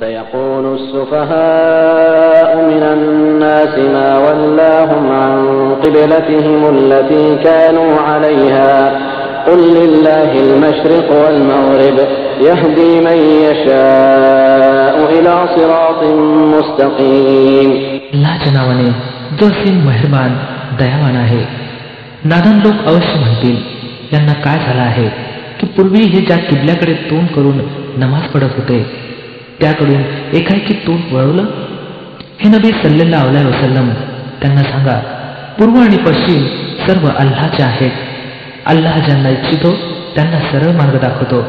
سيقول السفهاء من الناس ما ولاهم عن قبلتهم التي كانوا عليها قل لله المشرق والمغرب يهدي من يشاء إلى صراط مستقيم. अल्लाहच्या नावाने जो असीम मेहरबान दयावान आहे. नादान लोक अवश्य म्हणतील, यांना काय झालं आहे की पूर्वी हे ज्या किबल्याकडे तोंड करून नमाज पडत होते त्याकडून एकाएकी तोंड वळवलं. हे नबी सल्लल्लाहु अलैहि वसल्लम त्यांना सांगा, पूर्व आणि पश्चिम सर्व अल्लाहचे आहेत. अल्लाह ज्यांना इच्छितो त्यांना सरळ मार्ग दाखवतो.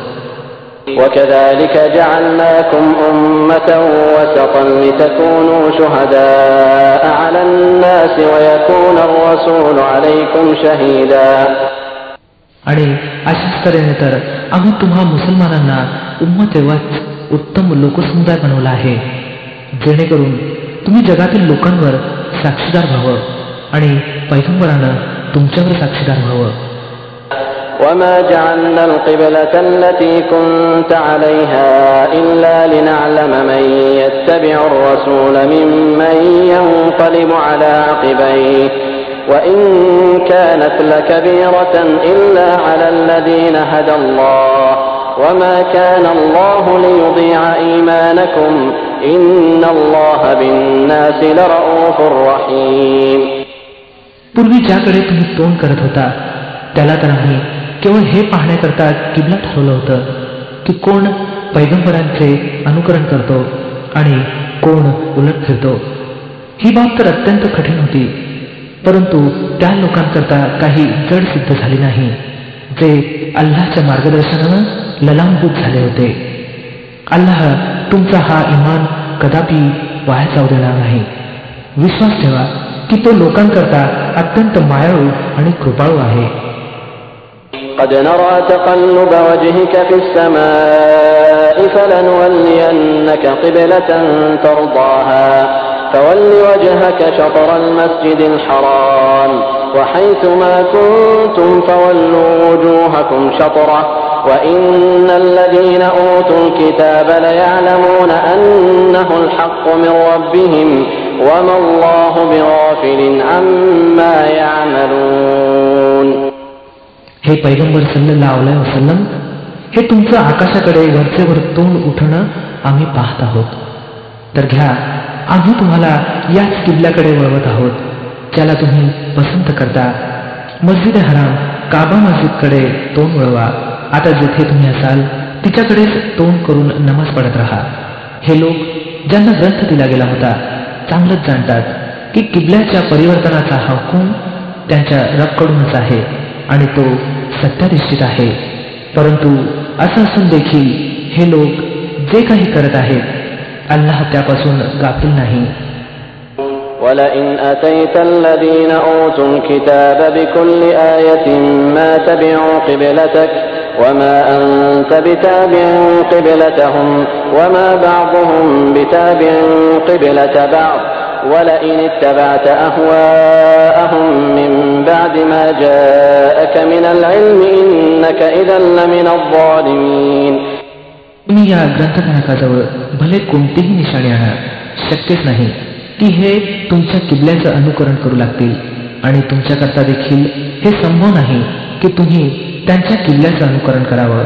وكذلك جعلناكم أمة وسطا لتكونوا شهداء على الناس ويكون الرسول عليكم شهيدا. आणि अशाच तऱ्हेने तर आम्ही तुम्हा मुसलमानांना उम्मतेवत उत्तम लोकसमुदाय बनवला आहे, जेणेकरून तुम्ही जगातील लोकांवर साक्षीदार व्हावं आणि पैगंबरानं तुमच्यावर साक्षीदार व्हावं. وما جعلنا القبلة التي كنت عليها إلا لنعلم من يتبع الرسول ممن ينقلب على عقبيه وإن كانت لكبيرة إلا على الذين هدى الله وما كان الله ليضيع إيمانكم إن الله بالناس لرؤوف رحيم. पूर्वी ज्याकडे तुम्ही तोंड करत होता त्याला तर आम्ही केवळ हे पाहण्याकरता किबला ठरवलं होतं की कोण पैगंबरांचे अनुकरण करतो आणि कोण उलट फिरतो. ही बाब तर अत्यंत कठीण होती, परंतु त्या लोकांकरता काही जड सिद्ध झाली नाही जे अल्लाहच्या मार्गदर्शनानं ललामभूत झाले होते. अल्लाह तुमचा हा इमान कदापि वाया जाऊ देणार नाही. विश्वास ठेवा की तो लोकांकरता अत्यंत मायाळू आणि कृपाळू आहे. قد نرى تقلب وجهك في السماء فلنولينك قبلة ترضاها فول وجهك شطر المسجد الحرام وحيث ما كنتم فولوا وجوهكم شطره وإن الذين أوتوا الكتاب ليعلمون أنه الحق من ربهم وما الله بغافل عما يعملون. हे पैगंबर सल्लल्लाहु अलैहि वसल्लम, हे तुमचं आकाशाकडे वरचेवर तोंड उठणं आम्ही पाहत आहोत. तर घ्या, आम्ही तुम्हाला याच किबल्याकडे वळवत आहोत ज्याला तुम्ही पसंत करता. मस्जिद हराम काबा मस्जिदकडे तोंड वळवा. आता जिथे तुम्ही असाल तिच्याकडेच तोंड करून नमाज पडत राहा. हे लोक ज्यांना ग्रंथ दिला गेला होता चांगलंच जाणतात की किबल्याच्या परिवर्तनाचा हा हुकूम त्यांच्या रबकडूनच आहे आणि तो सत्याधिष्ठित आहे. परंतु असं असून देखील हे लोक जे काही करत आहेत अल्लाह त्यापासून गाफील नाही. وَلَئِنْ أَتَيْتَ الَّذِينَ أُوتُوا الْكِتَابَ بِكُلِّ آيَةٍ مَا تَبِعُوا قِبْلَتَكَ وَمَا أَنْتَ بِتَابِعٍ قِبْلَتَهُمْ وَمَا بَعْضُهُمْ بِتَابِعٍ قِبْلَةَ بَعْضٍ وَلَئِنِ اتَّبَعْتَ أَهْوَاءَهُمْ مِنْ بَعْدِ مَا جَاءَكَ مِنَ الْعِلْمِ إِنَّكَ إِذًا لَمِنَ الظَّالِمِينَ. तुम्ही या ग्रंथधारकाजवळ भले कोणतीही निशाणी आणा, शक्यच नाही की हे तुमच्या किबल्याचं अनुकरण करू लागतील आणि तुमच्याकरता देखील हे संभव नाही की तुम्ही त्यांच्या किबल्याचं अनुकरण करावं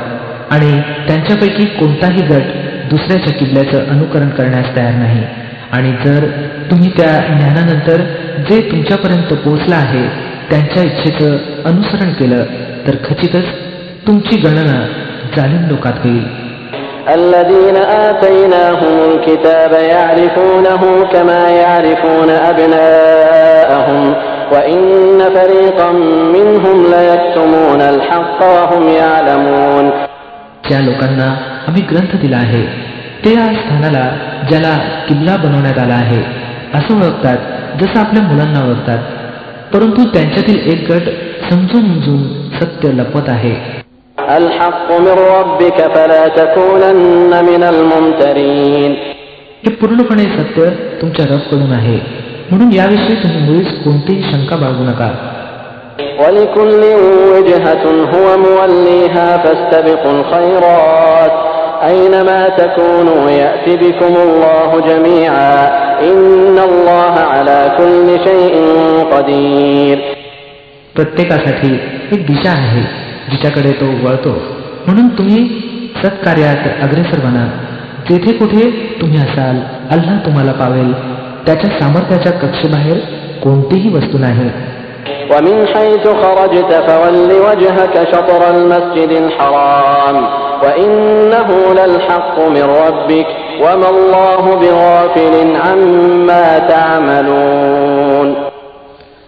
आणि त्यांच्यापैकी कोणताही गट दुसऱ्याच्या किबल्याचं अनुकरण करण्यास तयार नाही. आणि जर तुम्ही त्या ज्ञानानंतर जे तुमच्यापर्यंत पोहोचलं आहे त्यांच्या इच्छेचं अनुसरण केलं तर खचितच तुमची गणना जालिम लोकात होईल. الذين آتيناهم الكتاب يعرفونه كما يعرفون أبناءهم وإن فريقا منهم ليكتمون الحق وهم يعلمون. ज्या लोकांना आम्ही ग्रंथ दिला आहे ते या स्थानाला ज्याला किबला बनवण्यात आला आहे असं ओळखतात जसं आपल्या मुलांना ओळखतात, परंतु त्यांच्यातील एक गट समजून उमजून सत्य लपवत आहे. الحق من ربك فلا تكونن من الممترين. हे पूर्णपणे सत्य तुमच्या रबकडून आहे, म्हणून याविषयी तुम्ही मुळीच कोणतीही शंका बाळगू नका. ولكل وجهة هو موليها فاستبقوا الخيرات أينما تكونوا يأت بكم الله جميعا إن الله على كل شيء قدير. प्रत्येकासाठी एक दिशा आहे जिच्याकडे तो वळतो. म्हणून तुम्ही सत्कार्यात अग्रेसर बना. जेथे कुठे तुम्ही असाल अल्लाह तुम्हाला पावेल. त्याच्या सामर्थ्याच्या कक्षेबाहेर कोणतीही वस्तू नाही. ومن حيث خرجت فول وجهك شطر المسجد الحرام وإنه للحق من ربك وما الله بغافل عما تعملون.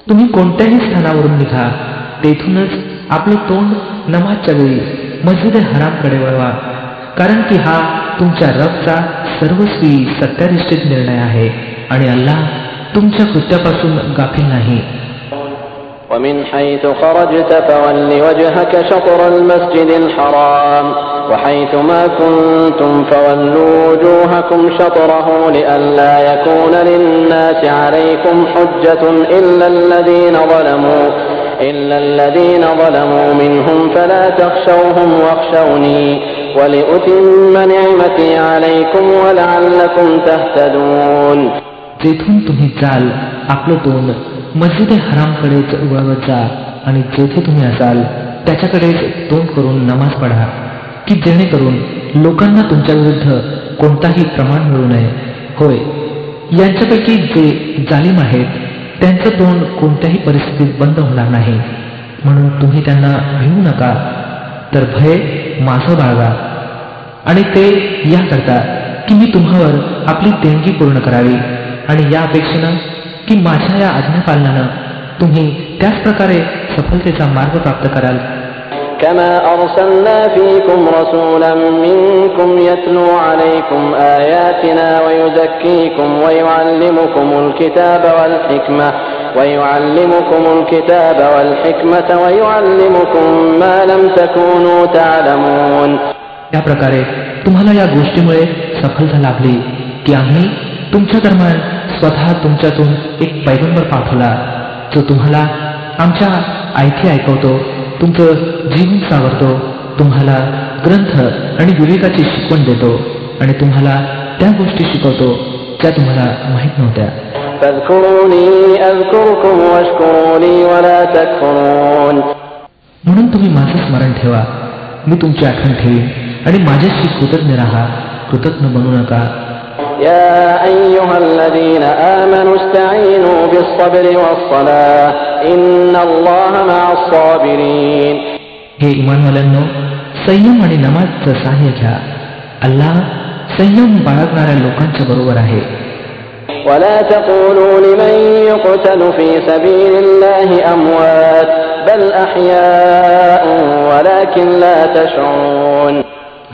तुम्ही कोणत्याही स्थानावरून निघा तेथूनच आपले तोंड नमाजच्या वेळी मस्जिद हरामकडे वळवा, कारण की हा तुमच्या रबचा सर्वस्वी सत्यानिष्ठित निर्णय आहे आणि अल्लाह तुमच्या कृत्यापासून गाफील नाही. ومن حيث خرجت فول وجهك شطر المسجد الحرام وحيث ما كنتم فولوا وجوهكم شطره لئلا يكون للناس عليكم حجة إلا الذين ظلموا منهم فلا تخشوهم واخشوني ولأتم نعمتي عليكم ولعلكم تهتدون. जेथून तुम्ही जाल आपलं तोंड मस्जिद हरामकडेच वळवत जा आणि जेथे तुम्ही असाल त्याच्याकडेच तोंड करून नमाज पढा, की जेणेकरून लोकांना तुमच्या विरुद्ध कोणताही प्रमाण मिळू नये. होय, यांच्यापैकी जे जालिम आहेत त्यांचं तोंड कोणत्याही परिस्थितीत बंद होणार नाही. म्हणून तुम्ही त्यांना भिवू नका, तर भय माझं बाळगा. आणि ते याकरता की मी तुम्हावर आपली देणगी पूर्ण करावी आणि या अपेक्षेनं की माझ्या या आज्ञापालनानं तुम्ही त्याच प्रकारे सफलतेचा मार्ग प्राप्त कराल. كما أرسلنا فيكم رسولا منكم يتلو عليكم آياتنا ويزكيكم ويعلمكم الكتاب والحكمة ويعلمكم ما لم تكونوا تعلمون. या प्रकारे तुम्हाला या गोष्टीमुळे सफलता लाभली की आम्ही तुमच्या दरम्यान स्वतः तुमच्यातून एक पैगंबर पाठवला जो तुम्हाला आमच्या आयती ऐकवतो, तुमचं जीवन सावरतो, तुम्हाला ग्रंथ आणि विवेकाची शिकवण देतो आणि तुम्हाला त्या गोष्टी शिकवतो ज्या तुम्हाला माहीत नव्हत्या. म्हणून तुम्ही माझं स्मरण ठेवा, मी तुमची आठवण ठेवीन आणि माझ्याशी कृतज्ञ राहा, कृतज्ञ बनू नका. يا أيها الذين آمنوا استعينوا بالصبر والصلاة إن الله مع الصابرين. हे इमानवाल्यांनो, संयम आणि नमाजचं सहाय्य घ्या. अल्लाह संयम बाळगणाऱ्या लोकांच्या बरोबर आहे. ولا تقولوا لمن يقتل في سبيل الله أموات بل أحياء ولكن لا تشعرون.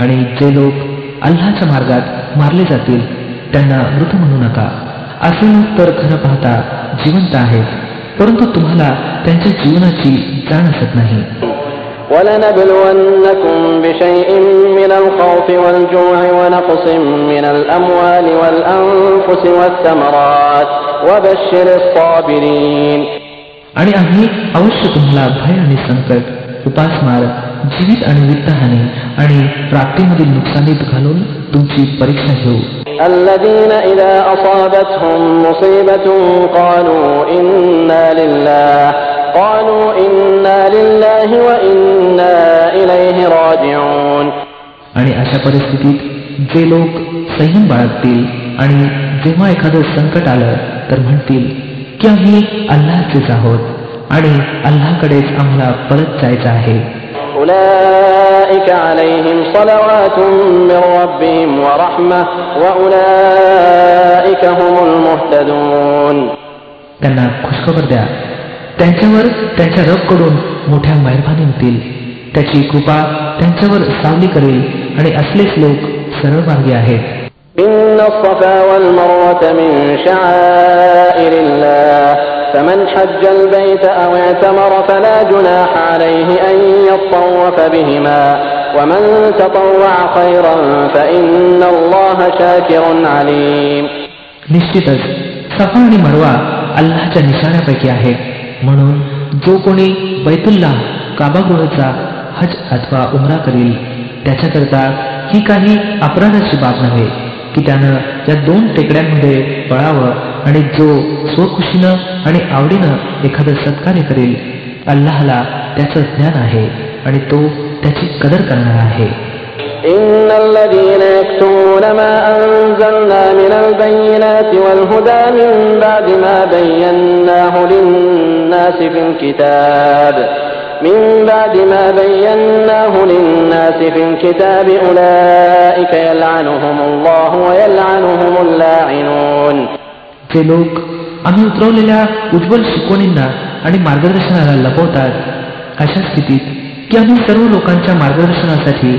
आणि जे लोक अल्लाहच्या मार्गात मारले जातील त्यांना मृत म्हणू नका. असे लोक तर खरं पाहता जिवंत आहेत, परंतु तुम्हाला त्यांच्या जीवनाची जाण असत नाही. وَلَنَبْلُوَنَّكُمْ بِشَيْءٍ مِّنَ الْخَوْفِ وَالْجُوعِ وَنَقْصٍ مِّنَ الْأَمْوَالِ وَالْأَنفُسِ وَالثَّمَرَاتِ وَبَشِّرِ الصَّابِرِينَ. आणि आम्ही अवश्य तुम्हाला भय आणि संकट, उपासमार, जीवित आणि वित्तहानी आणि प्राप्तीमधील नुकसानीत घालून तुमची परीक्षा घेऊ. الذين إذا أصابتهم مصيبة قالوا إنا لله وإنا إليه راجعون. आणि अशा परिस्थितीत जे लोक संयम बाळगतील आणि जेव्हा एखादं संकट आलं तर म्हणतील की आम्ही अल्लाहचेच आहोत आणि अल्लाहकडेच आम्हाला परत जायचं आहे. أولئك عليهم صلوات من ربهم ورحمة وأولئك هم المهتدون. त्यांना खुशखबर द्या, त्यांच्यावर त्यांच्या रबकडून मोठ्या मेहरबानी होतील, त्याची कृपा त्यांच्यावर सावली करेल आणि असलेच लोक सरळ मार्गी आहेत. إن الصفا والمروة من شعائر الله فمن حج البيت أو اعتمر فلا جناح عليه أن يطوف بهما ومن تطوع خيرا فإن الله شاكر عليم. निश्चितच सफा आणि मरवा अल्लाहच्या निशाण्यापैकी आहेत, म्हणून जो कोणी बैतुल्लाह काबागृहाचा हज अथवा उमरा करील त्याच्याकरता ही काही अपराधाची बाब नव्हे की त्यानं या 2 टेकड्यांमध्ये पळावं आणि जो स्वखुशीनं आणि आवडीनं एखादं सत्कार्य करेल, अल्लाहला त्याचं ज्ञान आहे आणि तो त्याची कदर करणार आहे. إن الذين يكتمون ما أنزلنا من البينات والهدى من بعد ما بيناه للناس في الكتاب أولئك يلعنهم الله ويلعنهم اللاعنون. जे लोक आम्ही उतरवलेल्या उज्ज्वल शिकवणींना आणि मार्गदर्शनाला लपवतात, अशा स्थितीत की आम्ही सर्व लोकांच्या मार्गदर्शनासाठी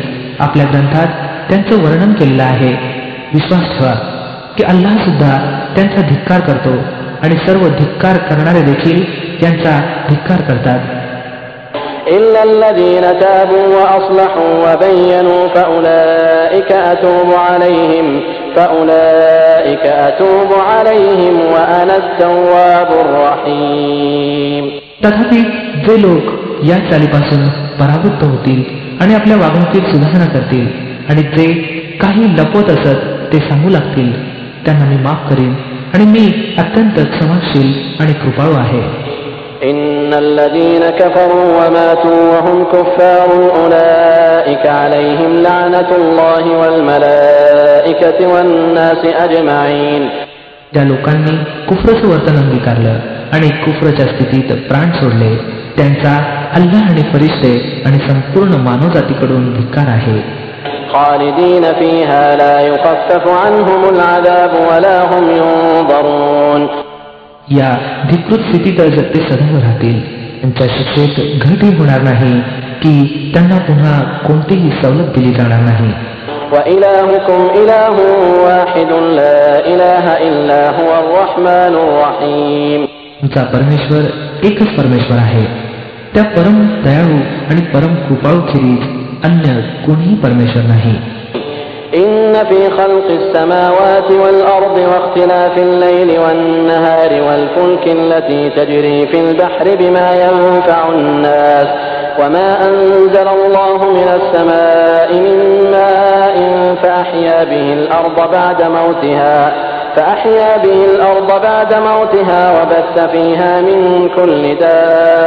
आपल्या ग्रंथात त्यांचं वर्णन केलेलं आहे, विश्वास ठेवा की अल्लाह सुद्धा त्यांचा धिक्कार करतो आणि सर्व धिक्कार करणारे देखील त्यांचा धिक्कार करतात. إلا الذين تابوا وأصلحوا وبينوا فأولئك أتوب عليهم وأنا التواب الرحيم. तथापि जे लोक या चालीपासून परावृत्त होतील आणि आपल्या वागणुकीत सुधारणा करतील आणि जे काही लपवत असत ते सांगू लागतील, त्यांना मी माफ करीन आणि मी अत्यंत क्षमाशील आणि कृपाळू आहे. إن الذين كفروا وماتوا وهم كفار أولئك عليهم لعنة الله والملائكة والناس أجمعين. ज्या लोकांनी कुफ्रचं वर्तन अंगीकारलं आणि कुफ्रच्या स्थितीत प्राण सोडले, त्यांचा अल्लाह आणि फरिश्ते आणि संपूर्ण मानवजातीकडून धिक्कार आहे. خالدين فيها لا يخفف عنهم العذاب ولا هم ينظرون. या धिकृत स्थितीतच ते सदैव राहतील. त्यांच्या शिक्षेत घटही होणार नाही की त्यांना पुन्हा कोणतीही सवलत दिली जाणार नाही. وإلهكم إله واحد لا إله إلا هو الرحمن الرحيم. तुमचा परमेश्वर एकच परमेश्वर आहे, त्या परम दयाळू आणि परम कृपाळूखेरीज अन्य कोणीही परमेश्वर नाही. إن في خلق السماوات والأرض واختلاف الليل والنهار والفلك التي تجري في البحر بما ينفع الناس وما أنزل الله من السماء من ماء فأحيا به الأرض بعد موتها وبث فيها من كل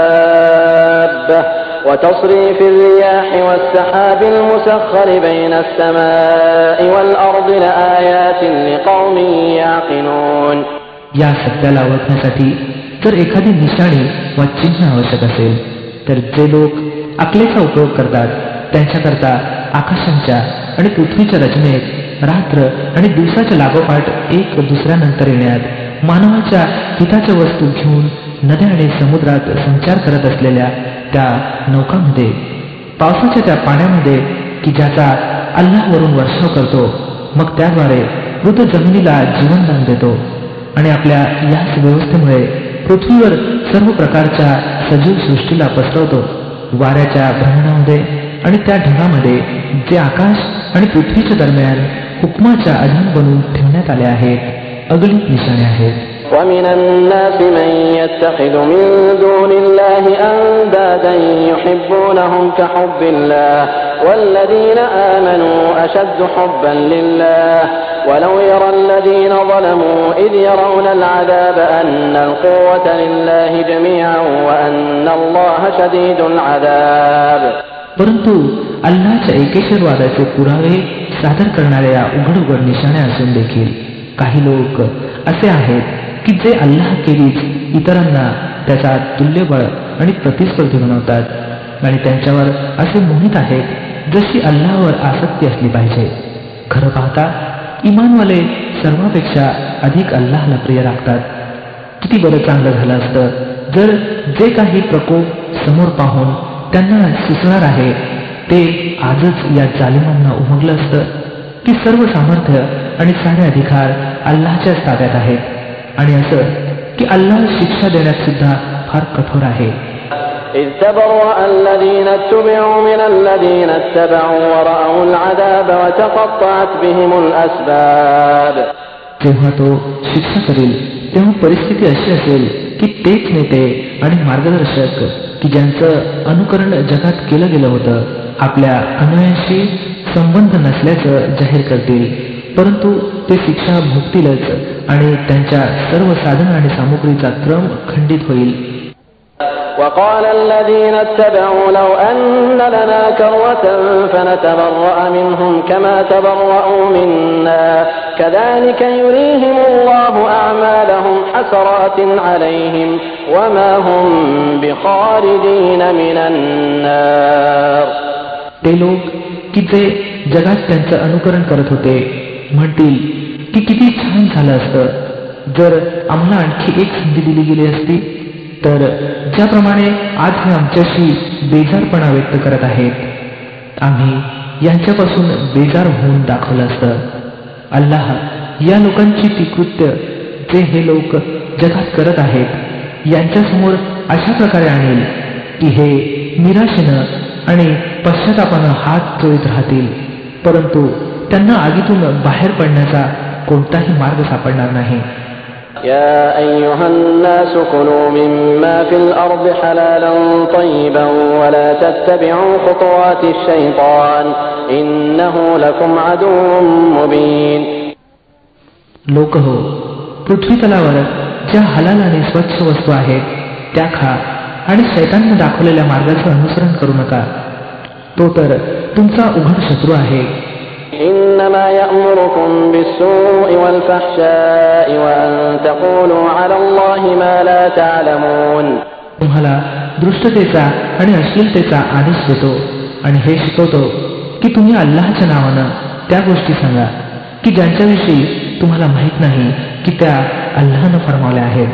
دابة وتصريف الرياح والسحاب المسخر بين السماء والأرض لآيات لقوم يعقلون. या सत्याला ओळखण्यासाठी जर एखादी निशाणी वा चिन्ह आवश्यक असेल तर जे लोक अकलेचा उपयोग करतात त्यांच्याकरता आकाशांच्या आणि पृथ्वीच्या रचनेत रात्र आणि दिवसाच्या लागोपाठ एक दुसऱ्यानंतर येण्यात, मानवाच्या हिताच्या वस्तू घेऊन नद्या आणि समुद्रात संचार करत असलेल्या त्या नौकांमध्ये, पावसाच्या त्या पाण्यामध्ये की ज्याचा अल्लाहवरून वर्षाव करतो, मग त्याद्वारे मृत जमिनीला जीवनदान देतो आणि आपल्या याच व्यवस्थेमुळे पृथ्वीवर सर्व प्रकारच्या सजीव सृष्टीला पसरवतो. वाऱ्याच्या भ्रमणामध्ये आणि त्या ढगामध्ये जे आकाश आणि पृथ्वीच्या दरम्यान हुकमाच्या अधीन बनवून ठेवण्यात आले आहेत, अगणित निशाणे आहेत. ومن الناس من يتخذ من دون الله أندادا يحبونهم كحب الله والذين آمنوا أشد حبا لله ولو يرى الذين ظلموا إذ يرون العذاب أن القوة لله جميعا وأن الله شديد العذاب. परंतु अल्लाहच्या एकेश्वरवादाचे पुरावे सादर करणाऱ्या उघड उघड निशाणे असून देखील काही लोक असे आहेत की जे अल्लाहखेरीज इतरांना त्याचा तुल्यबळ आणि प्रतिस्पर्धी बनवतात आणि त्यांच्यावर असे मोहित आहेत जशी अल्लाहवर आसक्ती असली पाहिजे. खरं पाहता इमानवाले सर्वापेक्षा अधिक अल्लाहला प्रिय लागतात. किती बरं चांगलं झालं असतं जर जे काही प्रकोप समोर पाहून त्यांना सुचणार आहे ते आजच या जालिमांना उमगलं असतं की सर्व सामर्थ्य आणि सारे अधिकार अल्लाहच्याच ताब्यात आहेत आणि असं की अल्लाह शिक्षा देण्यात सुद्धा फार कठोर आहे. إذ تبرأ الذين اتبعوا من الذين اتبعوا ورأوا العذاب وتقطعت بهم الأسباب. जेव्हा तो शिक्षा करेल तेव्हा परिस्थिती अशी असेल की तेच नेते आणि मार्गदर्शक की ज्यांचं अनुकरण जगात केलं गेलं होतं आपल्या अन्वयांशी संबंध नसल्याचं जाहीर करतील, परंतु ते शिक्षा भोगतीलच आणि त्यांच्या सर्व साधन आणि सामुग्रीचा क्रम खंडित होईल. وقال الذين اتبعوا لو أن لنا كرة فنتبرأ منهم كما تبرأوا منا كذلك يريهم الله أعمالهم حسرات عليهم وما هم بخارجين من النار. ते लोक की जे जगात त्यांचं अनुकरण करत होते म्हणतील की किती छान झालं असतं जर आम्हाला आणखी एक संधी दिली गेली असती. तर ज्याप्रमाणे आज हे आमच्याशी बेजारपणा व्यक्त करत आहेत, आम्ही यांच्यापासून बेजार होऊन दाखवलं असतं. अल्लाह या लोकांची ती कृत्य जे हे लोक जगात करत आहेत यांच्यासमोर अशा प्रकारे आणेल की हे निराशेनं आणि पश्चातापानं हात चोळीत राहतील, परंतु त्यांना आगीतून बाहेर पडण्याचा कोणताही मार्ग सापडणार नाही. يا أيها الناس كلوا مما في الأرض حلالا طيبا ولا تتبعوا خطوات الشيطان إنه لكم عدو مبين. लोक हो, पृथ्वी तलावर ज्या हलाल आणि स्वच्छ वस्तू आहेत त्या खा आणि शैतानने दाखवलेल्या मार्गाचं अनुसरण करू नका, तो तर तुमचा उघड शत्रू आहे. إنما يأمركم بالسوء والفحشاء وأن تقولوا على الله ما لا تعلمون. तुम्हाला दृष्टतेचा आणि अश्लीलतेचा आदेश देतो आणि हे शिकवतो की तुम्ही अल्लाहच्या नावानं त्या गोष्टी सांगा की ज्यांच्याविषयी तुम्हाला माहित नाही की त्या अल्लाहनं फरमावल्या आहेत.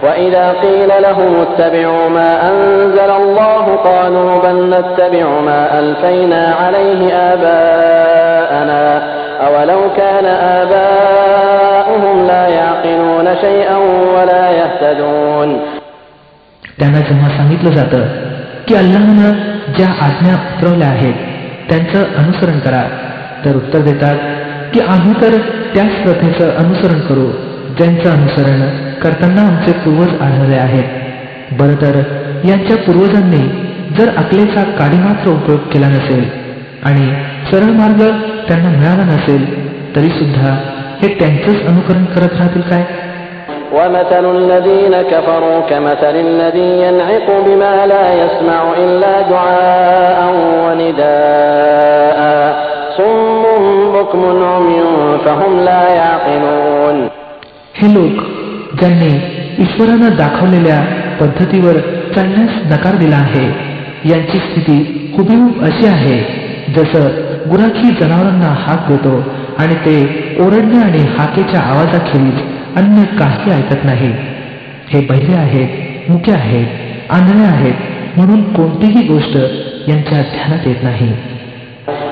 وإذا قيل لهم اتبعوا ما أنزل الله قالوا بل نتبع ما ألفينا عليه آباءنا أولو كان آباؤهم لا يعقلون شيئا ولا يهتدون. त्यांना जेव्हा सांगितलं जातं की अल्लाहनं ज्या आज्ञा उतरवल्या आहेत त्यांचं अनुसरण करा, तर उत्तर देतात की आम्ही तर त्याच प्रथेचं अनुसरण करू ज्यांचं अनुसरण करताना आमचे पूर्वज आढळले आहेत. बरं तर यांच्या पूर्वजांनी जर अकलेचा काडीमात्र उपयोग केला नसेल आणि सरळ मार्ग त्यांना मिळाला नसेल तरी सुद्धा हे त्यांचंच अनुकरण करत राहतील काय. وَمَثَلُ الَّذِينَ كَفَرُوا كَمَثَلِ الَّذِي يَنْعِقُ بِمَا لَا يَسْمَعُ إِلَّا دُعَاءً وَنِدَاءً صُمٌّ بُكْمٌ عُمْيٌ فَهُمْ لَا يَعْقِلُونَ. हे लोक ज्यांनी ईश्वरानं दाखवलेल्या पद्धतीवर चालण्यास नकार दिला आहे यांची स्थिती हुबेहूब अशी आहे जसं गुराखी जनावरांना हाक देतो आणि ते ओरडणे आणि हाकेच्या आवाजाखेरीज अन्य काही ऐकत नाही. हे बहिरे आहेत, मुके आहेत, आंधळे आहेत, म्हणून कोणतीही गोष्ट यांच्या ध्यानात येत नाही.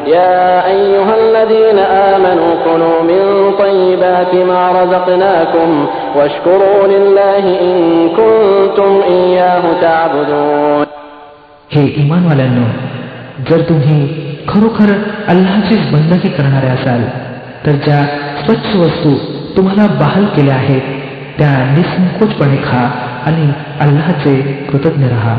يا أيها الذين آمنوا كلوا من طيبات ما رزقناكم واشكروا لله إن كنتم إياه تعبدون. हे ईमानवाल्यांनो, जर तुम्ही खरोखर अल्लाहचीच बंदगी करणारे असाल तर ज्या स्वच्छ वस्तू तुम्हाला बहाल केल्या आहेत त्या निसंकोचपणे खा आणि अल्लाहचे कृतज्ञ राहा.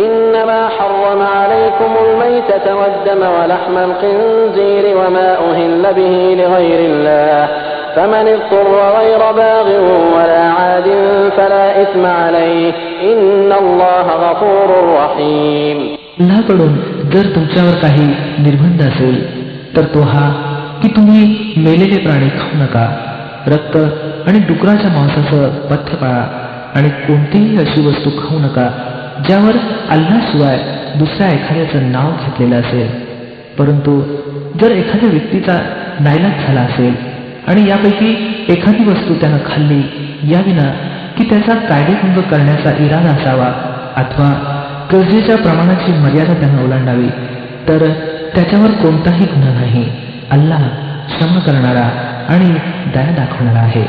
إنما حرم عليكم الميتة والدم ولحم الخنزير وما أهل به لغير الله فمن اضطر غير باغ ولا عاد فلا إثم عليه إن الله غفور رحيم. अल्लाहकडून जर तुमच्यावर काही निर्बंध असेल तर तो हा की तुम्ही मेलेले प्राणी खाऊ नका, रक्त आणि डुकराच्या मांसाचं पथ्य पाळा आणि कोणतीही अशी वस्तू खाऊ नका ज्यावर अल्लाशिवाय दुसऱ्या एखाद्याचं नाव घेतलेलं असेल. परंतु जर एखाद्या व्यक्तीचा नाईलाज झाला असेल आणि यापैकी एखादी वस्तू त्यानं खाल्ली याविना की त्याचा कायदेभंग करण्याचा इरादा असावा अथवा गरजेच्या प्रमाणाची मर्यादा त्यानं ओलांडावी तर त्याच्यावर कोणताही गुन्हा नाही. अल्लाह क्षमा करणारा आणि दया दाखवणारा आहे.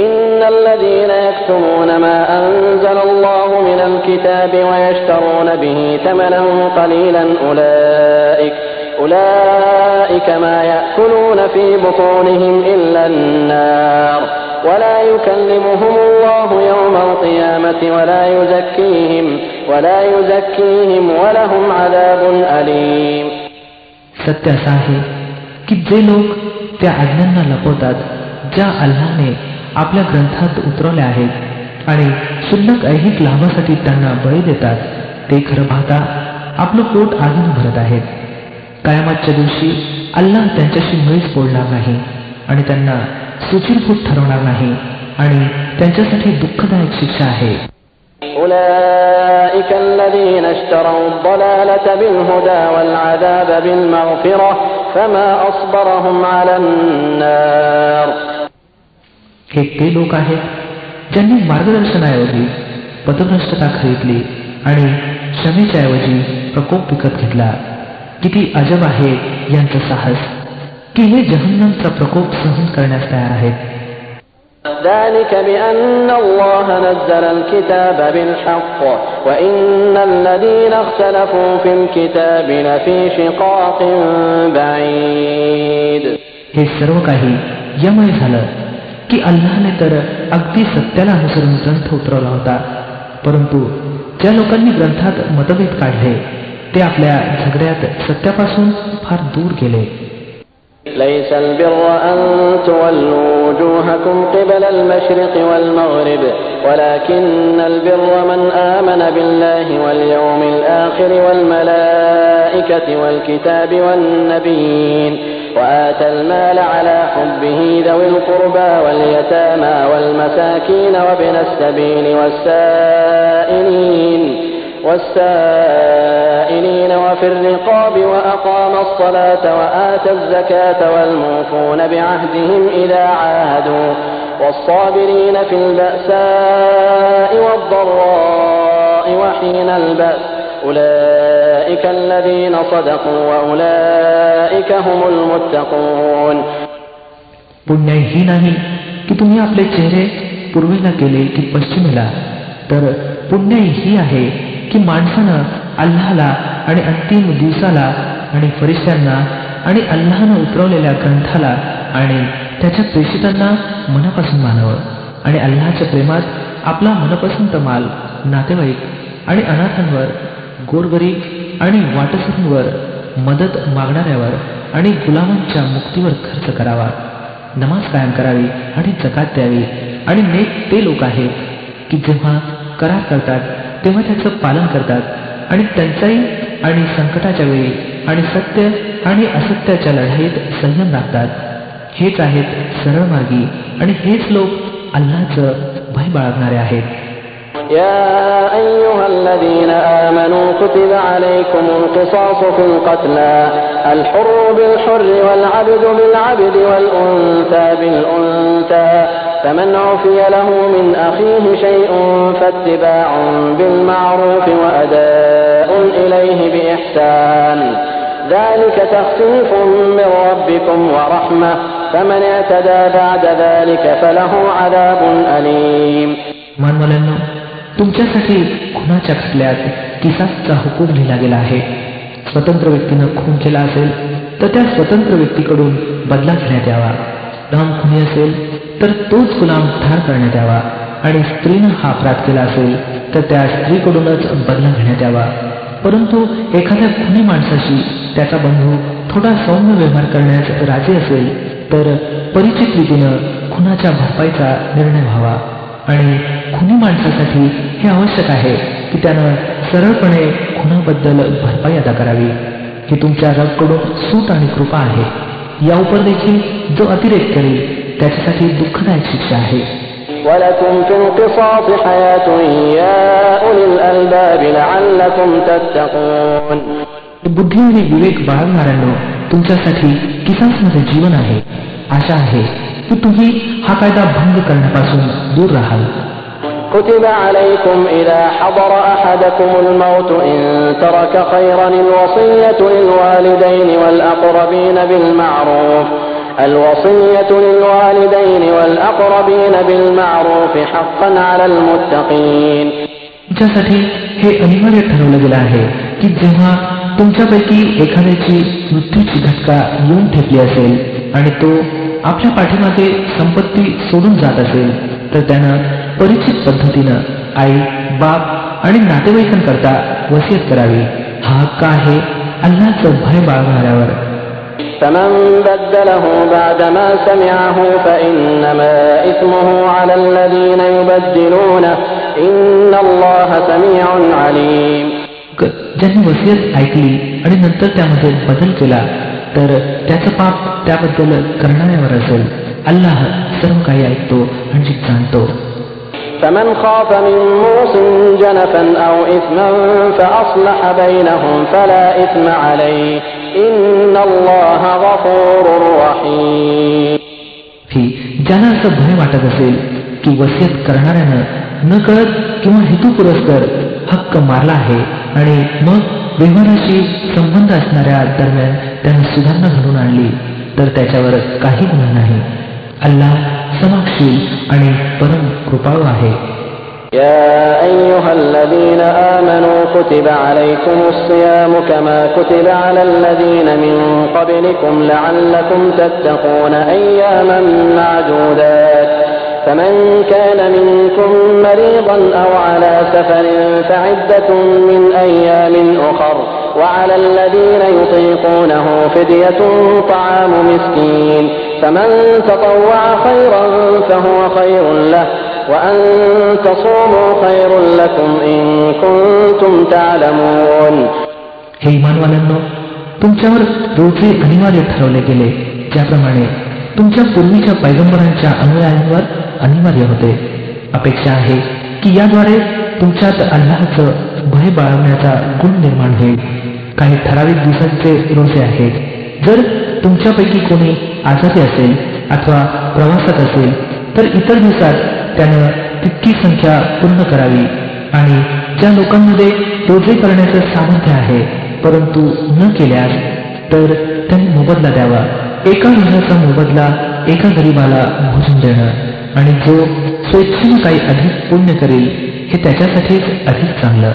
إن الذين يكتمون ما أنزل الله من الكتاب ويشترون به ثمنا قليلا أولئك ما يأكلون في بطونهم إلا النار ولا يكلمهم الله يوم القيامة ولا يزكيهم ولهم عذاب أليم. सत्य असं आहे की जे लोक त्या आज्ञांना लपवतात ज्या अल्लाहने आपल्या ग्रंथात उतरवल्या आहेत आणि क्षुल्लक ऐहिक लाभासाठी त्यांना बळी देतात, ते खरं पाहता आपलं पोट आगीने भरत आहेत. कयामतच्या दिवशी अल्लाह त्यांच्याशी मुळीच बोलणार नाही आणि त्यांना सुचिरभूत ठरवणार नाही आणि त्यांच्यासाठी दुःखदायक शिक्षा आहे. أولئك الذين اشتروا الضلالة بالهدى والعذاب بالمغفرة فما أصبرهم على النار. हे ते लोक आहेत ज्यांनी मार्गदर्शनाऐवजी पथभ्रष्टता खरीदली आणि क्षमेच्या ऐवजी प्रकोप विकत घेतला. किती अजब आहे यांचं साहस की हे जहन्नमचा प्रकोप सहन करण्यास तयार आहेत. ذلك بأن الله نزل الكتاب بالحق وإن الذين اختلفوا في الكتاب لفي شقاق بعيد. हे सर्व काही यामुळे झालं की अल्लाहने तर अगदी सत्याला अनुसरून ग्रंथ उतरवला होता, परंतु ज्या लोकांनी ग्रंथात मतभेद काढले ते आपल्या झगड्यात सत्यापासून फार दूर गेले. ليس البر أن تولوا وجوهكم قبل المشرق والمغرب ولكن البر من آمن بالله واليوم الآخر والملائكة والكتاب والنبيين وآتى المال على حبه ذوي القربى واليتامى والمساكين وابن السبيل والسائلين وفي الرقاب وأقام الصلاة وآتى الزكاة والموفون بعهدهم إذا عاهدوا والصابرين في البأساء والضراء وحين البأس أولئك الذين صدقوا وأولئك هم المتقون. पुण्य ही नाही की तुम्ही आपले चेहरे पूर्वेला केले की पश्चिमेला, तर पुण्य ही आहे की माणसानं अल्लाहला आणि अंतिम दिवसाला आणि फरिश्त्यांना आणि अल्लाहनं उतरवलेल्या ग्रंथाला आणि त्याच्या प्रेषितांना मनापासून मानावं आणि अल्लाहच्या प्रेमात आपला मनपसंत माल नातेवाईक आणि अनाथांवर, गोरगरीब आणि वाटसरूंवर, मदत मागणाऱ्यावर आणि गुलामांच्या मुक्तीवर खर्च करावा. नमाज कायम करावी आणि जकात द्यावी. आणि नेक ते लोक आहेत की जेव्हा करार करतात तेव्हा त्याचं पालन करतात आणि त्यांचाही आणि संकटाच्या वेळी आणि सत्य आणि असत्याच्या लढाईत संयम राखतात. हेच आहेत सरळ मार्गी आणि हेच लोक अल्लाहचं भय बाळगणारे आहेत. يا أيها الذين آمنوا كتب عليكم القصاص في القتلى الحر بالحر والعبد بالعبد والأنثى بالأنثى فمن عفي له من أخيه شيء فاتباع بالمعروف وأداء إليه بإحسان ذلك تخفيف من ربكم ورحمة فمن اعتدى بعد ذلك فله عذاب أليم. मानवाल्यांनो, तुमच्यासाठी खुनाच्या खटल्यात किसासचा हुकूम लिहिला गेला आहे. स्वतंत्र व्यक्तीनं खून केला असेल तर त्या स्वतंत्र व्यक्तीकडून बदला घेण्यात यावा. गुलाम खुनी असेल तर तोच गुलाम ठार करण्यात यावा आणि स्त्रीनं हा अपराध केला असेल तर त्या स्त्रीकडूनच बदला घेण्यात यावा. परंतु एखाद्या खुनी माणसाशी त्याचा बंधू थोडा सौम्य व्यवहार करण्यास राजी असेल तर परिचित रीतीनं खुनाच्या भरपाईचा निर्णय व्हावा. आणि खुनी माणसासाठी हे आवश्यक आहे की त्यानं सरळपणे खुनाबद्दल भरपाई अदा करावी. ही तुमच्या रबकडून सूट आणि कृपा आहे. या उपर देखील जो अतिरेक करेल त्याच्यासाठी दुःखदायक शिक्षा आहे. ولكم في القصاص حياة يا أولي الألباب لعلكم تتقون. बुद्धी आणि विवेक बाळगणाऱ्यांनो, तुमच्यासाठी किसासमध्ये जीवन आहे. आशा आहे की तुम्ही हा कायदा भंग करण्यापासून दूर राहाल. كتب عليكم إذا حضر أحدكم الموت إن ترك خيرا الوصية للوالدين بالمعروف حقا على المتقين. तुमच्यासाठी हे अनिवार्य ठरवलं गेलं आहे की जेव्हा तुमच्यापैकी एखाद्याची मृत्यूची घटका येऊन ठेपली असेल आणि तो आपल्या पाठीमागे संपत्ती सोडून जात असेल तर त्यानं परिचित पद्धतीनं आई, बाप आणि नातेवाईकांकरता वसियत करावी. हा हक्क आहे अल्लाहचं भय बाळगणाऱ्यावर. فمن بدله بعدما سمعه فإنما إثمه على الذين يبدلونه إن الله سميع عليم. ज्यांनी वसियत ऐकली आणि नंतर त्यामध्ये बदल केला तर त्याचं पाप त्याबद्दल करणाऱ्यावर असेल. अल्लाह सर्व काही ऐकतो आणि जाणतो. فمن خاف من موص جنفا أو إثما فأصلح بينهم فلا إثم عليه إن الله غفور رحيم. ज्याला असं भय वाटत असेल की वसियत करणाऱ्यानं न कळत किंवा हेतुपुरस्कर हक्क मारला आहे आणि मग व्यवहाराशी संबंध असणाऱ्या दरम्यान त्यानं सुधारणा घडून आणली तर त्याच्यावर काही गुन्हा नाही. अल्लाह क्षमाशील आणि परम कृपाळू आहे. يا أيها الذين آمنوا كتب عليكم الصيام كما كتب على الذين من قبلكم لعلكم تتقون أياما معدودات فمن كان منكم مريضا أو على سفر فعدة من أيام أخر وعلى الذين يطيقونه فدية طعام مسكين فمن تطوع خيرا فهو خير له وأن تصوموا خير لكم إن كنتم تعلمون. हे इमानवाल्यांनो, तुमच्यावर रोजे अनिवार्य ठरवले गेले ज्याप्रमाणे तुमच्या पूर्वीच्या पैगंबरांच्या अनुयायांवर अनिवार्य होते. अपेक्षा आहे की याद्वारे तुमच्यात अल्लाहचं भय बाळगण्याचा गुण निर्माण होईल. काही ठराविक दिवसांचे रोजे आहेत. जर तुमच्यापैकी कोणी आजारी असेल अथवा प्रवासात असेल तर इतर दिवसात त्यानं तितकी संख्या पूर्ण करावी. आणि ज्या लोकांमध्ये रोजे करण्याचं सामर्थ्य आहे परंतु न केल्यास तर त्यांनी मोबदला द्यावा. एका रोजाचा मोबदला एका गरीबाला भोजन देणं आणि जो स्वेच्छेने काही अधिक पुण्य करेल हे त्याच्यासाठीच अधिक चांगलं.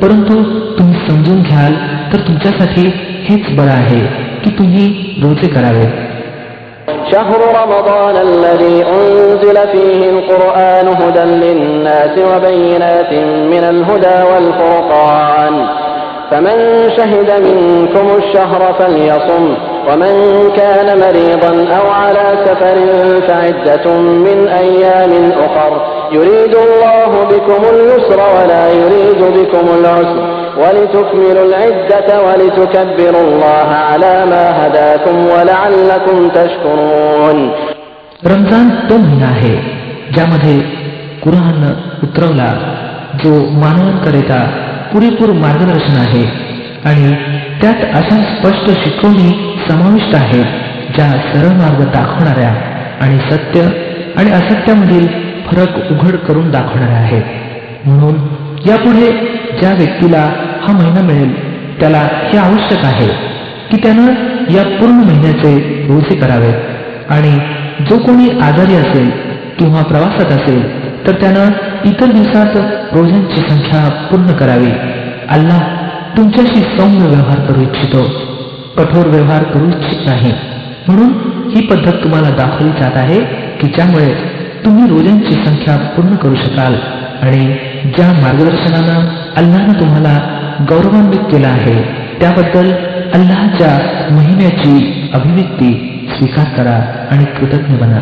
परंतु तुम्ही समजून घ्याल तर तुमच्यासाठी हेच बरं आहे की तुम्ही रोजे करावे. شهر رمضان الذي أنزل فيه القرآن هدى للناس وبينات من الهدى والفرقان فمن شهد منكم الشهر فليصم ومن كان مريضا أو على سفر فعدة من أيام أخر يريد الله بكم اليسر ولا يريد بكم العسر ولتكملوا العدة ولتكبروا الله على ما هداكم ولعلكم تشكرون. रमजान तो महिना आहे ज्यामध्ये कुराण उतरवला जो मानवांकरिता पुरेपूर मार्गदर्शन आहे आणि त्यात अशा स्पष्ट शिकवणी समाविष्ट आहेत ज्या सरळ मार्ग दाखवणाऱ्या आणि सत्य आणि असत्यामधील फरक उघड करून दाखवणाऱ्या आहेत. म्हणून यापुढे ज्या व्यक्तीला हा महिना मिळेल त्याला हे आवश्यक आहे की त्यानं या पूर्ण महिन्याचे रोजे करावेत आणि जो कोणी आजारी असेल किंवा प्रवासात असेल तर त्यानं इतर दिवसात रोजांची संख्या पूर्ण करावी. अल्लाह तुमच्याशी सौम्य व्यवहार करू इच्छितो, कठोर व्यवहार करू इच्छित नाही. म्हणून ही पद्धत तुम्हाला दाखवली जात आहे की ज्यामुळे तुम्ही रोजांची संख्या पूर्ण करू शकाल आणि ज्या मार्गदर्शनानं अल्लाहनं तुम्हाला गौरवान्वित केला आहे त्याबद्दल अल्लाहच्या महिम्याची अभिव्यक्ती स्वीकार करा आणि कृतज्ञ बना.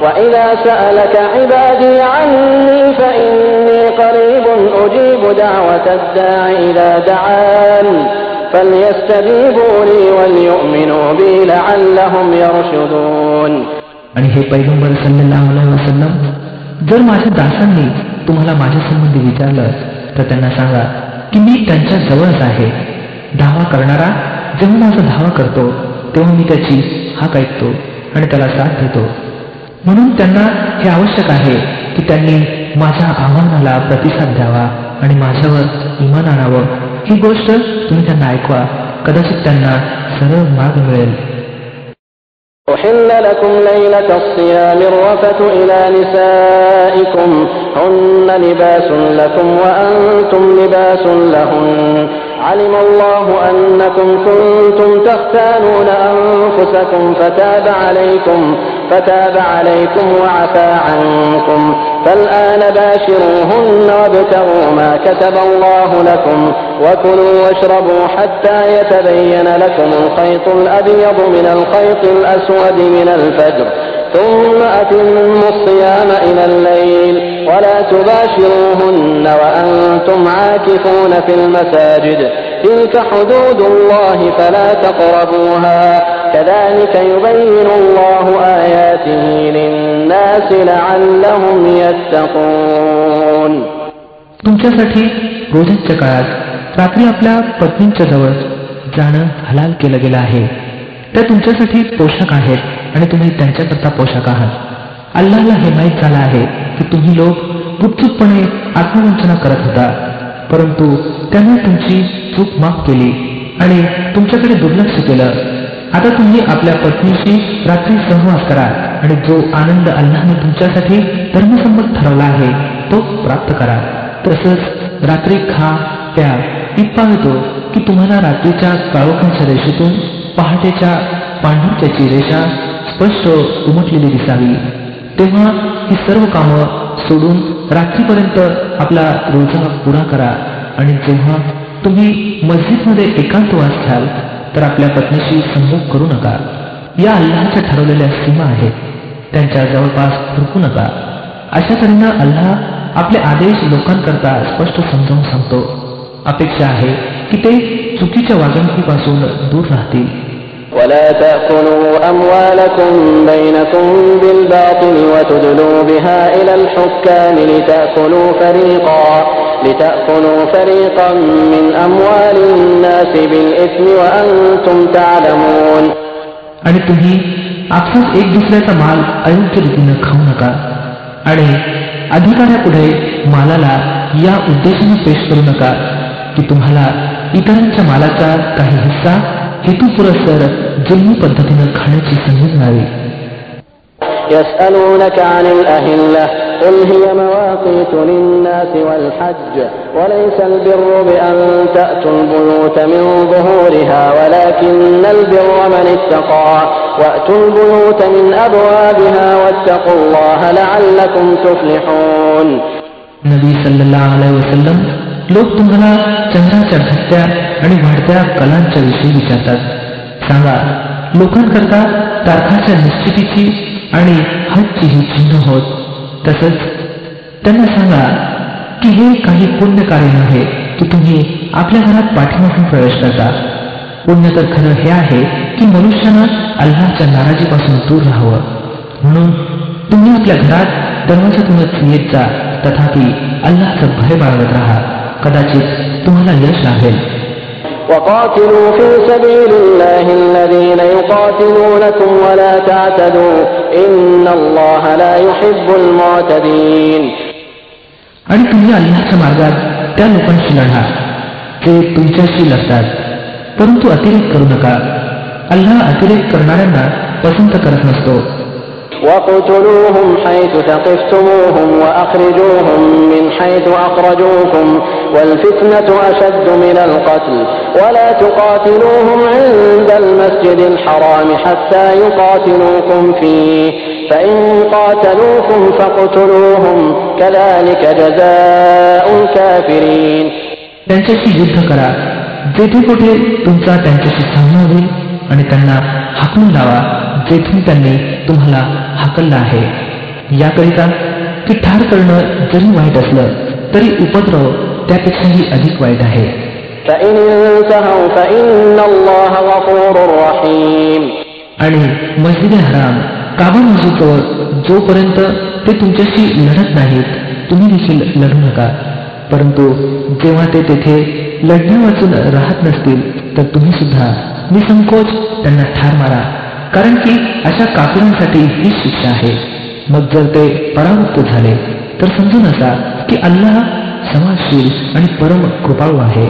وَإِذَا سَأَلَكَ عِبَادِي عَنِّي فَإِنِّي قَرِيبٌ أُجِيبُ دَعْوَةَ الدَّاعِ إِذَا دَعَانِ فَلْيَسْتَجِيبُوا لِي وَلْيُؤْمِنُوا بِي لَعَلَّهُمْ يَرْشُدُونَ. आणि हे पैगंबर सल्लल्लाहु अलैहि वसल्लम, जर माझ्या दासांनी तुम्हाला माझ्या संबंधी विचारलं तर त्यांना सांगा की मी त्यांच्या जवळच आहे. धावा करणारा जेव्हा माझा धावा करतो तेव्हा मी त्याची हाक ऐकतो आणि त्याला साथ देतो. म्हणून त्यांना हे आवश्यक आहे की त्यांनी माझ्या आव्हानाला प्रतिसाद द्यावा आणि माझ्यावर ईमान आणावं. ही गोष्ट तुम्ही त्यांना ऐकवा, कदाचित त्यांना सरळ मार्ग मिळेल. أحل لكم ليلة الصيام الرفث إلى نسائكم هن لباس لكم وأنتم لباس لهن علم الله أنكم كنتم تختانون أنفسكم فتاب عليكم وعفى عنكم فالآن باشروهن وابتغوا ما كتب الله لكم وكلوا واشربوا حتى يتبين لكم الخيط الأبيض من الخيط الأسود من الفجر ثم أتموا الصيام إلى الليل ولا تباشروهن وأنتم عاكفون في المساجد تلك حدود الله فلا تقربوها كذلك يبين الله آياته للناس لعلهم يتقون. तुमच्यासाठी रोजाच्या काळात रात्री आपल्या पत्नींच्या जवळ जाणं हलाल केलं गेलं आहे. त्या तुमच्यासाठी पोशाख आहेत आणि तुम्ही त्यांच्याकरता पोशाख आहात. अल्लाहला हे माहीत झालं आहे की तुम्ही लोक गुपचूपपणे आत्मवंचना करत होता, परंतु त्याने तुमची चूक माफ केली आणि तुमच्याकडे दुर्लक्ष केलं. आता तुम्ही आपल्या पत्नीशी रात्री सहवास करा आणि जो आनंद अल्लाहने तुमच्यासाठी धर्मसंमत ठरवला आहे तो प्राप्त करा. तसंच रात्री खा प्या इतका येतो की तुम्हाला रात्रीच्या काळोखांच्या रेषेतून पहाटेच्या पांढुरक्याची रेषा स्पष्ट उमटलेली दिसावी. तेव्हा ही सर्व कामं सोडून रात्रीपर्यंत आपला रोजा पुरा करा आणि जेव्हा तुम्ही मस्जिदमध्ये एकांतवास घ्याल तर आपल्या पत्नीशी संभोग करू नका. या अल्लाहच्या ठरवलेल्या सीमा आहेत, त्यांच्या जवळपास फिरकू नका. अशा तऱ्हेनं अल्लाह आपले आदेश लोकांकरता स्पष्ट समजावून सांगतो. अपेक्षा आहे की ते चुकीच्या वागणुकीपासून दूर राहतील. ولا تأكلوا أموالكم بينكم بالباطل وتدلوا بها إلى الحكام لتأكلوا فريقا من أموال الناس بالإثم وأنتم تعلمون. आणि तुम्ही आपसात एक दुसऱ्याचा माल अयोग्य रीतीनं खाऊ नका आणि अधिकाऱ्यापुढे मालाला या उद्देशाने पेश करू नका की तुम्हाला इतरांच्या मालाचा काही हिस्सा हेतुपुरस्सर जुलमी पद्धतीनं खाण्याची संधी मिळावी. يسألونك عن الأهلة قل هي مواقيت للناس والحج وليس البر بأن تأتوا البيوت من ظهورها ولكن البر من اتقى وأتوا البيوت من أبوابها واتقوا الله لعلكم تفلحون. नबी सल्लल्लाहु अलैहि वसल्लम लोक तुम्हाला चंद्राच्या घटत्या आणि वाढत्या कलांच्या विषयी विचारतात. सांगा, लोकांकरता तारखाच्या निश्चितीची आणि हजची ही चिन्ह होत. तसंच त्यांना सांगा की हे काही पुण्य कार्य नव्हे की तुम्ही आपल्या घरात पाठीमागून प्रवेश करता. पुण्य तर खरं हे आहे की मनुष्यानं अल्लाहच्या नाराजीपासून दूर राहावं. म्हणून तुम्ही आपल्या घरात दरवाजातूनच येत जा, तथापि अल्लाहचं भय बाळगत राहा. कदाचित तुम्हाला यश लाभेल. وقاتلوا في سبيل الله الذين يقاتلونكم ولا تعتدوا إن الله لا يحب المعتدين. आणि तुम्ही अल्लाहच्या मार्गात त्या लोकांशी लढा जे तुमच्याशी लढतात, परंतु अतिरेक करू नका. अल्लाह अतिरेक करणाऱ्यांना पसंत करत नसतो. وَاقْتُلُوهُمْ حَيْثُ ثَقِفْتُمُوهُمْ وَأَخْرِجُوهُمْ مِنْ حَيْثُ أَخْرَجُوكُمْ وَالْفِتْنَةُ أَشَدُّ مِنَ الْقَتْلِ وَلَا تُقَاتِلُوهُمْ عِندَ الْمَسْجِدِ الْحَرَامِ حَتَّى يُقَاتِلُوكُمْ فِيهِ فَإِنْ قَاتَلُوكُمْ فَاقْتُلُوهُمْ كَذَلِكَ جَزَاءُ الْكَافِرِينَ. त्यांच्याशी युद्ध करा जेथे कुठे तुमचा त्यांच्याशी सामना होईल आणि त्यांना हाकलून लावा जेथून त्यांनी तुम्हाला हाकललं आहे. याकरिता की ठार करणं जरी वाईट असलं तरी उपद्रव त्यापेक्षाही अधिक वाईट आहे. आणि मस्जिद हराम काबा मस्जिदजवळ जोपर्यंत ते तुमच्याशी लढत नाहीत तुम्ही देखील लढू नका. परंतु जेव्हा ते तेथे लढण्या वाचून राहत नसतील तर तुम्ही सुद्धा निसंकोच त्यांना ठार मारा, कारण की अशा काफिरांसाठी ही शिक्षा आहे. मग जर ते परावृत्त झाले तर समजून असा की अल्लाह समाजशील आणि परम कृपाळू आहे.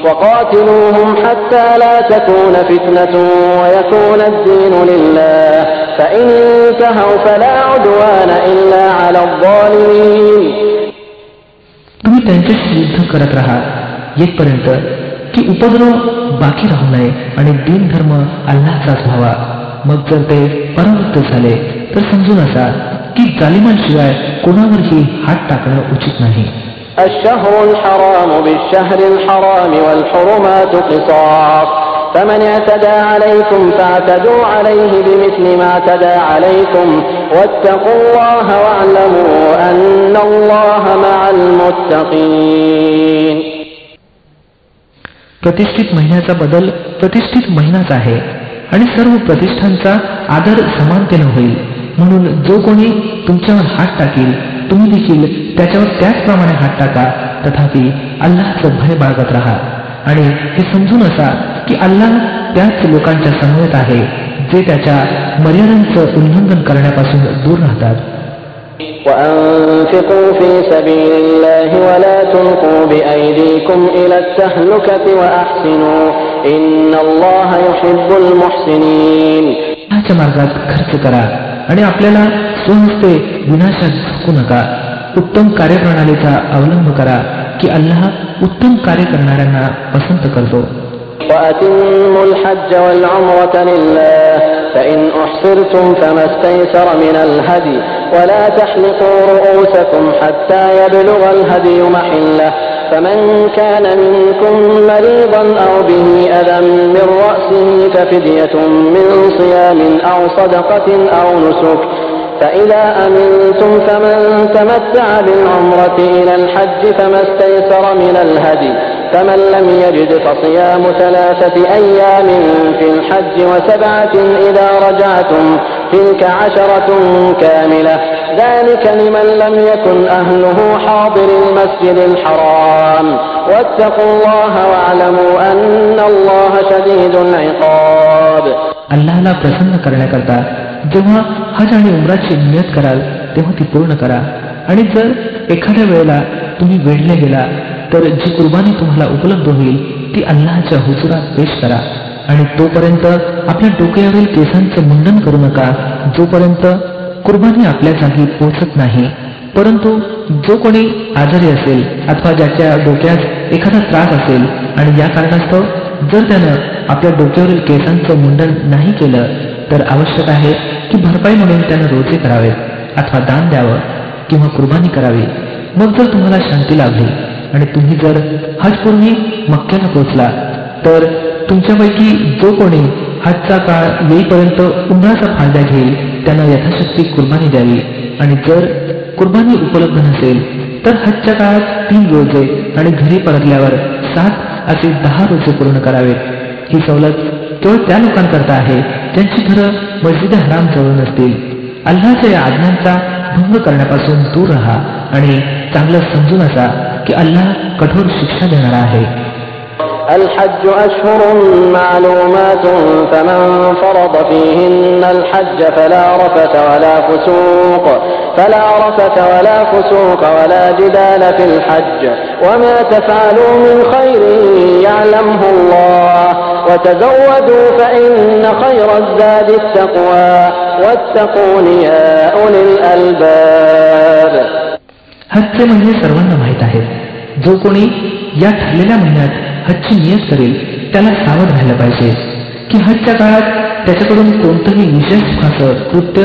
وقاتلوهم حتى لا تكون فتنة ويكون الدين لله فإن انتهوا فلا عدوان إلا على الظالمين. तुम्ही त्यांच्याशी युद्ध करत राहा येथपर्यंत की उपद्रव बाकी राहू नये आणि दीन धर्म अल्लाहचाच व्हावा. मग जर ते परावृत्त झाले तर समजून असा की जालिमांशिवाय कोणावरही हात टाकणं उचित नाही. الشهر الحرام بالشهر الحرام والحرمات قصاص فمن اعتدى عليكم فاعتدوا عليه بمثل ما اعتدى عليكم واتقوا الله واعلموا أن الله مع المتقين. प्रतिष्ठित महिन्याचा बदल प्रतिष्ठित महिनाच आहे आणि सर्व प्रतिष्ठांचा आदर समानतेने होईल. म्हणून जो कोणी तुमच्यावर हात टाकील तुम्ही देखील त्याच्यावर त्याचप्रमाणे हात टाका. तथापि अल्लाहचं भय बाळगत राहा आणि हे समजून असा की अल्लाह त्याच लोकांच्या समवेत आहे जे त्याच्या मर्यादांचं उल्लंघन करण्यापासून दूर राहतात. وأنفقوا في سبيل الله ولا تلقوا بأيديكم إلى التهلكة وأحسنوا إن الله يحب المحسنين. ह्याच्या मार्गात खर्च करा आणि आपल्याला स्वहस्ते विनाशात झुकू नका. उत्तम कार्यप्रणालीचा अवलंब करा की अल्लाह उत्तम कार्य करणाऱ्यांना पसंत करतो. وأتموا الحج والعمرة لله فإن أحصرتم فما استيسر من الهدي ولا تحلقوا رؤوسكم حتى يبلغ الهدي محله فمن كان منكم مريضا أو به أذى من رأسه ففدية من صيام أو صدقة أو نسك فإذا أمنتم فمن تمتع بالعمرة إلى الحج فما استيسر من الهدي فمن لم يجد فصيام 3 أيام في الحج و7 إذا رجعتم تلك 10 كاملة ذلك لمن لم يكن أهله حاضر المسجد الحرام واتقوا الله واعلموا أن الله شديد العقاب. अल्लाहला प्रसन्न करण्याकरता जेव्हा हज आणि उमराची नियत कराल तेव्हा ती पूर्ण करा. आणि जर एखाद्या वेळेला तुम्ही वेढले गेला तर जी कुर्बानी तुम्हाला उपलब्ध होईल ती अल्लाहच्या हुजुरात पेश करा. आणि तोपर्यंत आपल्या डोक्यावरील केसांचं मुंडन करू नका जोपर्यंत कुर्बानी आपल्या जागी पोहोचत नाही. परंतु जो कोणी आजारी असेल अथवा ज्याच्या डोक्यात एखादा त्रास असेल आणि या कारणास्तव जर त्यानं आपल्या डोक्यावरील केसांचं मुंडन नाही केलं तर आवश्यक आहे की भरपाई म्हणून त्यानं रोजे करावेत अथवा दान द्यावं किंवा कुर्बानी करावी. मग जर तुम्हाला शांती लाभली आणि तुम्ही जर हजपूर्वी मक्क्याला पोहोचला तर तुमच्यापैकी जो कोणी हजचा काळ येईपर्यंत उमराचा फायदा घेईल त्यानं यथाशक्ती कुर्बानी द्यावी. आणि जर कुर्बानी उपलब्ध नसेल तर हजच्या काळात 3 रोजे आणि घरी परतल्यावर 7 असे 10 रोजे पूर्ण करावेत. ही सवलत केवळ त्या लोकांकरता आहे ज्यांची घरं मस्जिद हराम जवळ नसतील. अल्लाहच्या या आज्ञांचा भंग करण्यापासून दूर राहा आणि चांगलं समजून असा की अल्लाह कठोर शिक्षा देणारा आहे. الحج أشهر معلومات فمن فرض فيهن الحج فلا رفث ولا فسوق ولا جدال في الحج وما تفعلوا من خير يعلمه الله وتزودوا فإن خير الزاد التقوى واتقون يا أولي الألباب. हजचे महिने सर्वांना माहीत आहेत. जो कोणी या ठरलेल्या महिन्यात हजची नियत करेल त्याला सावध राहायला पाहिजे की हजच्या काळात त्याच्याकडून कोणतंही विशेष कृत्य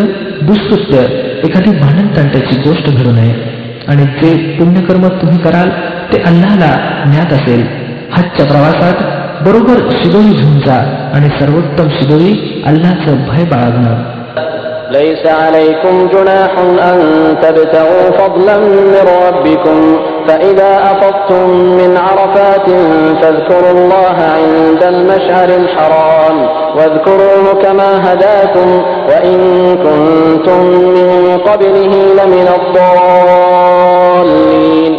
दुष्कृत्य एखादी भांडण तंट्याची गोष्ट घडू नये. आणि जे पुण्यकर्म तुम्ही कराल ते अल्लाहला ज्ञात असेल. हजच्या प्रवासात बरोबर शिदोरी घेऊन जा आणि सर्वोत्तम शिदोरी अल्लाहचं भय बाळगणं. ليس عليكم جناح أن تبتغوا فضلا من ربكم فإذا أفضتم من عرفات فاذكروا الله عند المشعر الحرام واذكروه كما هداكم وإن كنتم من قبله لمن الضالين.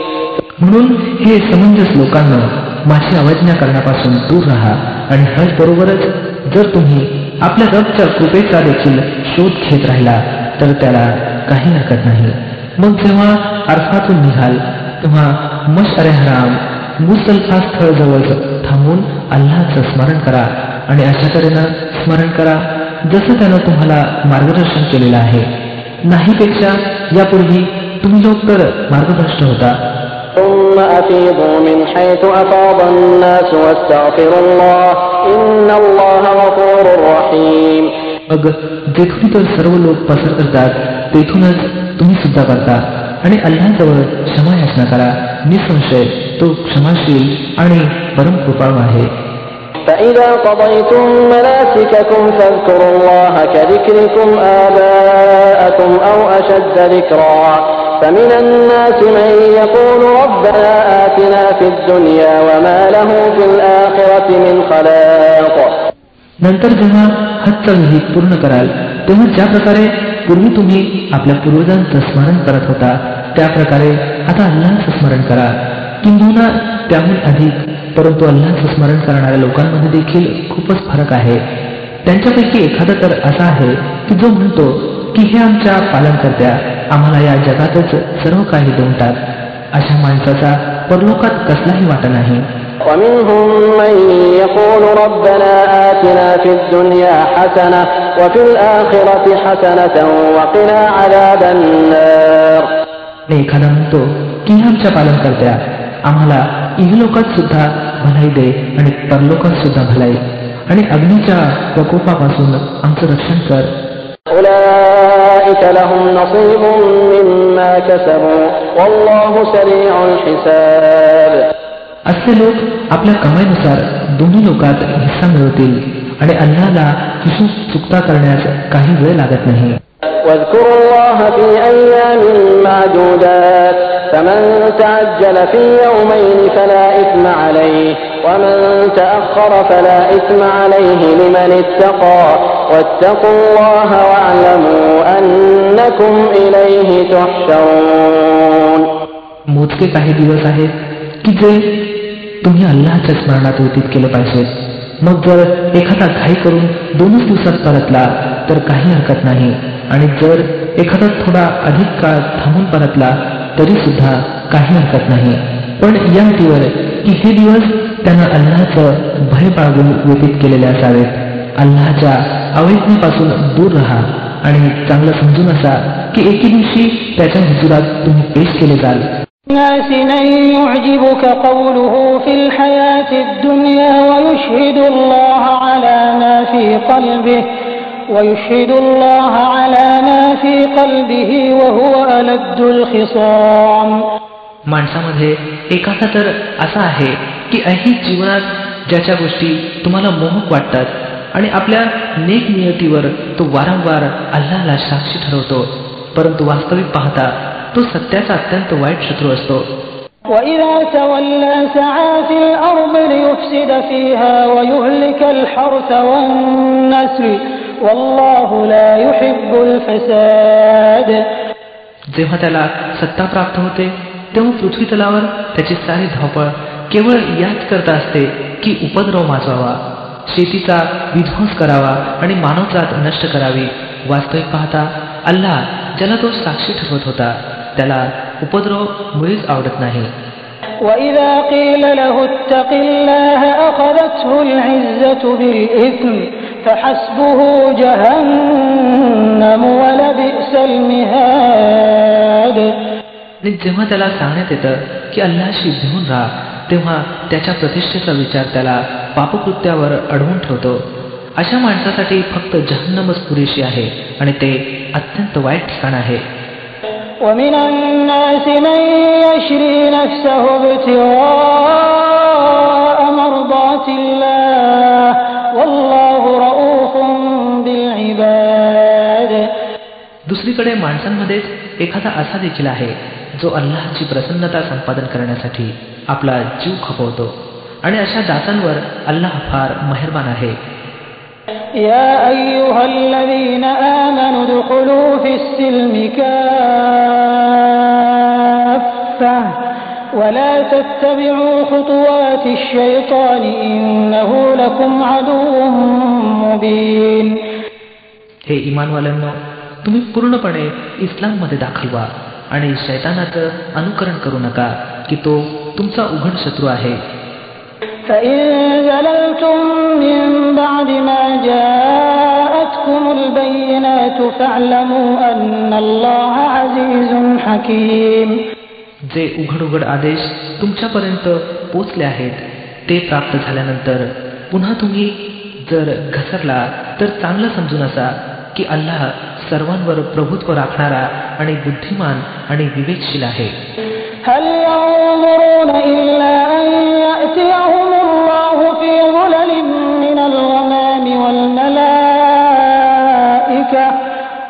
म्हणून हे समंजस लोकांना माझी अवज्ञा करण्यापासून दूर राहा आणि हज बरोबरच जर तुम्ही आपल्या रबच्या कृपेचा देखील शोध घेत राहिला तर त्याला काही हरकत नाही. मग जेव्हा अरफातून निघाल तेव्हा मशअरे हराम मुसल्फा स्थळ जवळ थांबून अल्लाहचं स्मरण करा आणि अशा तऱ्हेनं स्मरण करा जसं त्यानं तुम्हाला मार्गदर्शन केलेलं आहे. नाहीपेक्षा यापूर्वी तुम्ही लोक तर मार्गभ्रष्ट होता. ثم أفيضوا من حيث أفاض الناس واستغفروا الله إن الله غفور رحيم. मग जेथून तर सर्व लोक पसार करतात तेथूनच तुम्ही सुद्धा करता आणि अल्लाहजवळ क्षमा याचना करा. निसंशय तो क्षमाशील आणि परम कृपाळू आहे. فإذا قضيتم مناسككم فاذكروا الله كذكركم آباءكم أو أشد ذكرا فمن الناس من يقول ربنا آتنا في الدنيا وما له في الآخرة من خلاق. नंतर जेव्हा हजचा विधी पूर्ण कराल तेव्हा ज्या प्रकारे पूर्वी तुम्ही आपल्या पूर्वजांचं स्मरण करत होता त्या प्रकारे आता अल्लाहचं स्मरण करा. किंबहुना त्याहून अधिक. परंतु अल्लाहचं स्मरण करणाऱ्या लोकांमध्ये देखील खूपच फरक आहे. त्यांच्यापैकी एखादा तर असा आहे की जो म्हणतो की हे आमच्या पालनकर्त्या आम्हाला या जगातच सर्व काही देऊन टाक. अशा माणसाचा परलोकात कसलाही वाटा नाही. ومنهم من يقول ربنا آتنا في الدنيا حسنة وفي الآخرة حسنة وقنا عذاب النار. एखादा म्हणतो की आमच्या पालनकर्त्या आम्हाला इहलोकात सुद्धा भलाई दे आणि परलोकात सुद्धा भलाई आणि अग्नीच्या प्रकोपापासून आमचं रक्षण कर. أولئك لهم نصيب مما كسبوا والله سريع الحساب. असे लोक आपल्या कमाईनुसार दोन्ही लोकात हिस्सा मिळवतील आणि अल्लाहला हिशोब चुकता करण्यास काही वेळ लागत नाही. واذكروا الله في أيام معدودات فمن تعجل في يومين فلا إثم عليه ومن تأخر فلا إثم عليه لمن اتقى واتقوا الله واعلموا أنكم إليه تحشرون. मोजके काही दिवस आहेत की जे तुम्ही अल्लाहच्या स्मरणात व्यतीत केले पाहिजेत. मग जर एखादा घाई करून 2 दिवसात परतला तर काही हरकत नाही आणि जर एखादा थोडा अधिक काळ थांबून परतला तरी सुद्धा काही हरकत नाही. पण या अटीवर की हे दिवस त्यानं अल्लाहचं भय बाळगून व्यतीत केलेले असावेत. अल्लाहच्या अवैज्ञेपासून दूर राहा आणि चांगलं समजून असा की एके दिवशी त्याच्या हुजुरात तुम्ही पेश केले जाल. الناس من يعجبك قوله في الحياة الدنيا ويشهد الله على ما في قلبه وهو ألد الخصام. माणसामध्ये एखादा तर असा आहे की ऐहिक जीवनात ज्याच्या गोष्टी तुम्हाला मोहक वाटतात आणि आपल्या नेक नियतीवर तो वारंवार अल्लाहला साक्षी ठरवतो, परंतु वास्तविक पाहता तो सत्याचा अत्यंत वाईट शत्रू असतो. وَإِذَا تَوَلَّى سَعَى فِي الْأَرْضِ لِيُفْسِدَ فِيهَا وَيُهْلِكَ الْحَرْثَ وَالنَّسْلَ وَاللَّهُ لَا يُحِبُّ الْفَسَادَ. जेव्हा त्याला सत्ता प्राप्त होते तेव्हा पृथ्वी तलावर त्याची सारी धावपळ केवळ याच करता असते की उपद्रव माजवावा, शेतीचा विध्वंस करावा आणि मानवजात नष्ट करावी. वास्तविक पाहता अल्लाह ज्याला तो साक्षी ठरवत होता त्याला उपद्रव मुळीच आवडत नाही. وَإِذَا قِيلَ لَهُ اتَّقِ اللَّهَ أَخَذَتْهُ الْعِزَّةُ بِالْإِثْمِ فَحَسْبُهُ جَهَنَّمُ وَلَبِئْسَ الْمِهَادُ. जेव्हा त्याला सांगण्यात येतं की अल्लाहशी भिवून राहा तेव्हा त्याच्या प्रतिष्ठेचा विचार त्याला पापकृत्यावर अडवून ठेवतो. अशा माणसासाठी फक्त जहन्नमच पुरेशी आहे आणि ते अत्यंत वाईट ठिकाण आहे. وَمِنَ النَّاسِ مَن يَشْرِي نَفْسَهُ ابْتِغَاءَ مَرْضَاتِ اللَّهِ وَاللَّهُ رَءُوفٌ بِالْعِبَادِ. दुसरीकडे माणसांमध्येच एखादा असा देखील आहे जो अल्लाहची प्रसन्नता संपादन करण्यासाठी आपला जीव खपवतो आणि अशा दासांवर अल्लाह फार मेहरबान आहे. يا أيها الذين آمنوا ادخلوا في السلم كافة ولا تتبعوا خطوات الشيطان إنه لكم عدو مبين. हे ईमानवाल्यांनो, तुम्ही पूर्णपणे इस्लाममध्ये दाखल व्हा आणि शैतानाचं अनुकरण करू नका की तो तुमचा उघड शत्रू आहे. فإن زللتم من بعد ما جاءتكم البينات فاعلموا أن الله عزيز حكيم. जे उघड उघड आदेश तुमच्यापर्यंत पोचले आहेत ते प्राप्त झाल्यानंतर पुन्हा तुम्ही जर घसरला तर चांगलं समजून असा की अल्लाह सर्वांवर प्रभुत्व राखणारा आणि बुद्धिमान आणि विवेकशील आहे. هل ينظرون إلا أن يأتيهم الله في ظلل من الغمام والملائكة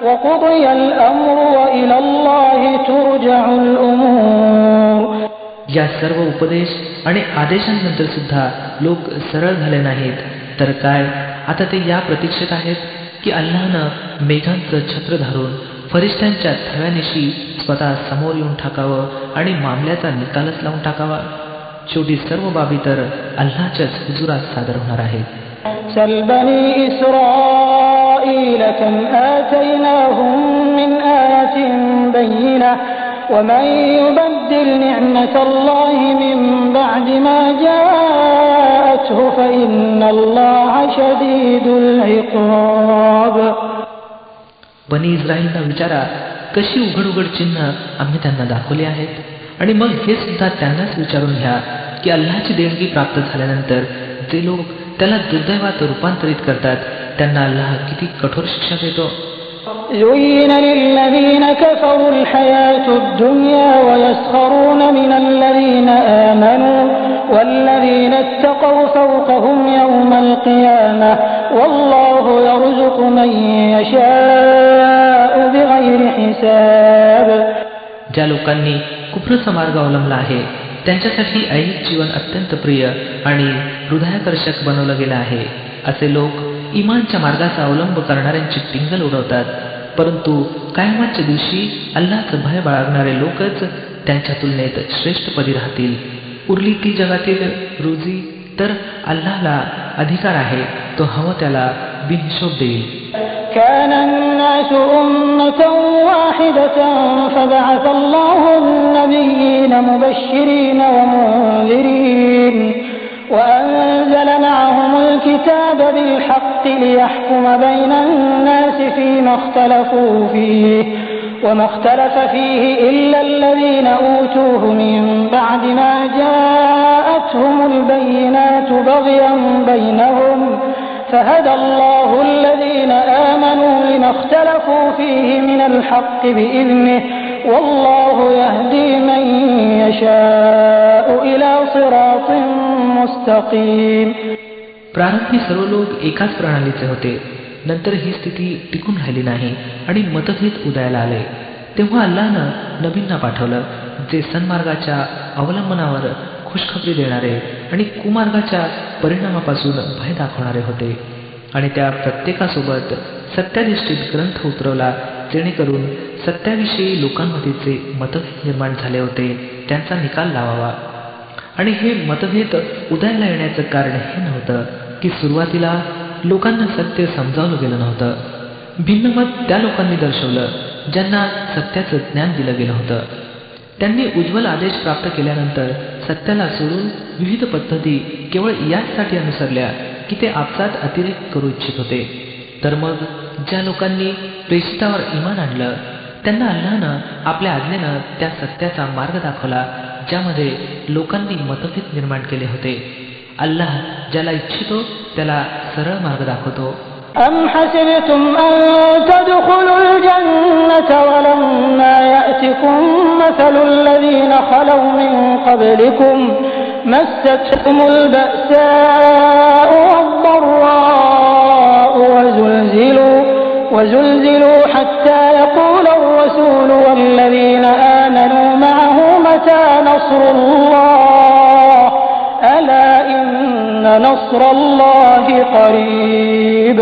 وقضي الأمر وإلى الله ترجع الأمور. या सर्व उपदेश आणि आदेशांनंतर सुद्धा लोक सरळ झाले नाहीत तर काय आता ते या प्रतीक्षेत आहेत की अल्लाहनं मेघांचं छत्र धरून फरिश्त्यांच्या थव्यानिशी स्वतः समोर येऊन टाकावं आणि मामल्याचा निकालच लावून टाकावा. शेवटी सर्व बाबी तर अल्लाहच्याच हुजुरात सादर होणार आहेत. سل بني إسرائيل كم آتيناهم من آية بينة ومن يبدل نعمة الله من بعد ما جاءته فإن الله شديد العقاب. बनी इस्राईलना विचारा कशी उघड उघड चिन्ह आम्ही त्यांना दाखवली आहेत आणि मग हे सुद्धा त्यांनाच विचारून घ्या की अल्लाहची देणगी प्राप्त झाल्यानंतर जे लोक त्याला दुर्दैवात रूपांतरित करतात त्यांना अल्लाह किती कठोर शिक्षा देतो. زين للذين كفروا الحياة الدنيا ويسخرون من الذين آمنوا والذين اتقوا فوقهم يوم القيامة والله يرزق من يشاء بغير حساب. ज्या लोकांनी कुफरचा मार्ग अवलंबला आहे त्यांच्यासाठी ऐहिक जीवन अत्यंत प्रिय आणि हृदयाकर्षक बनवलं गेलं आहे. असे लोक इमानच्या मार्गाचा अवलंब करणाऱ्यांची टिंगल उडवतात परंतु कयामतच्या दिवशी अल्लाहचं भय बाळगणारे लोकच त्यांच्या तुलनेत श्रेष्ठपदी राहतील. उरली ती जगातील रोजी तर अल्लाहला अधिकार आहे तो हवं त्याला बिनहिशोब देईल. كان الناس أمة واحدة فبعث الله النبيين مبشرين ومنذرين وأنزل معهم الكتاب بالحق ليحكم بين الناس فيما اختلفوا فيه وما اختلف فيه إلا الذين أوتوه من بعد ما جاءتهم البينات بغيا بينهم فهدى الله الذين آمنوا لما اختلفوا فيه من الحق بإذنه والله يهدي من يشاء إلى صراط مستقيम. प्रारंभी सर्व लोक एकाच प्रणालीचे होते. नंतर ही स्थिती टिकून राहिली नाही आणि मतभेद उदयाला आले. तेव्हा अल्लाहनं नबींना पाठवलं जे सन्मार्गाच्या अवलंबनावर खुशखबरी देणारे आणि कुमार्गाच्या परिणामापासून भय दाखवणारे होते आणि त्या प्रत्येकासोबत सत्याधिष्ठित ग्रंथ उतरवला जेणेकरून सत्याविषयी लोकांमध्ये जे मतभेद निर्माण झाले होते त्यांचा निकाल लावावा. आणि हे मतभेद उदयाला येण्याचं कारण हे नव्हतं की सुरुवातीला लोकांना सत्य समजावलं गेलं नव्हतं. भिन्न मत त्या लोकांनी दर्शवलं ज्यांना सत्याचं ज्ञान दिलं गेलं होतं. त्यांनी उज्ज्वल आदेश प्राप्त केल्यानंतर सत्याला सोडून विविध पद्धती केवळ याचसाठी अनुसरल्या की ते आपसात अतिरेक करू इच्छित होते. तर मग ज्या लोकांनी प्रेषितावर ईमान आणलं त्यांना अल्लाहनं आपल्या आज्ञेनं त्या सत्याचा मार्ग दाखवला ज्यामध्ये लोकांनी मतभेद निर्माण केले होते. अल्लाह ज्याला इच्छितो त्याला सरळ मार्ग दाखवतो. أم حسبتم أن تدخلوا الجنة ولما يأتكم مثل الذين خلوا من قبلكم مستهم البأساء والضراء وزلزلوا حتى يقول الرسول والذين آمنوا معه متى نصر الله ألا إن نصر الله قريب.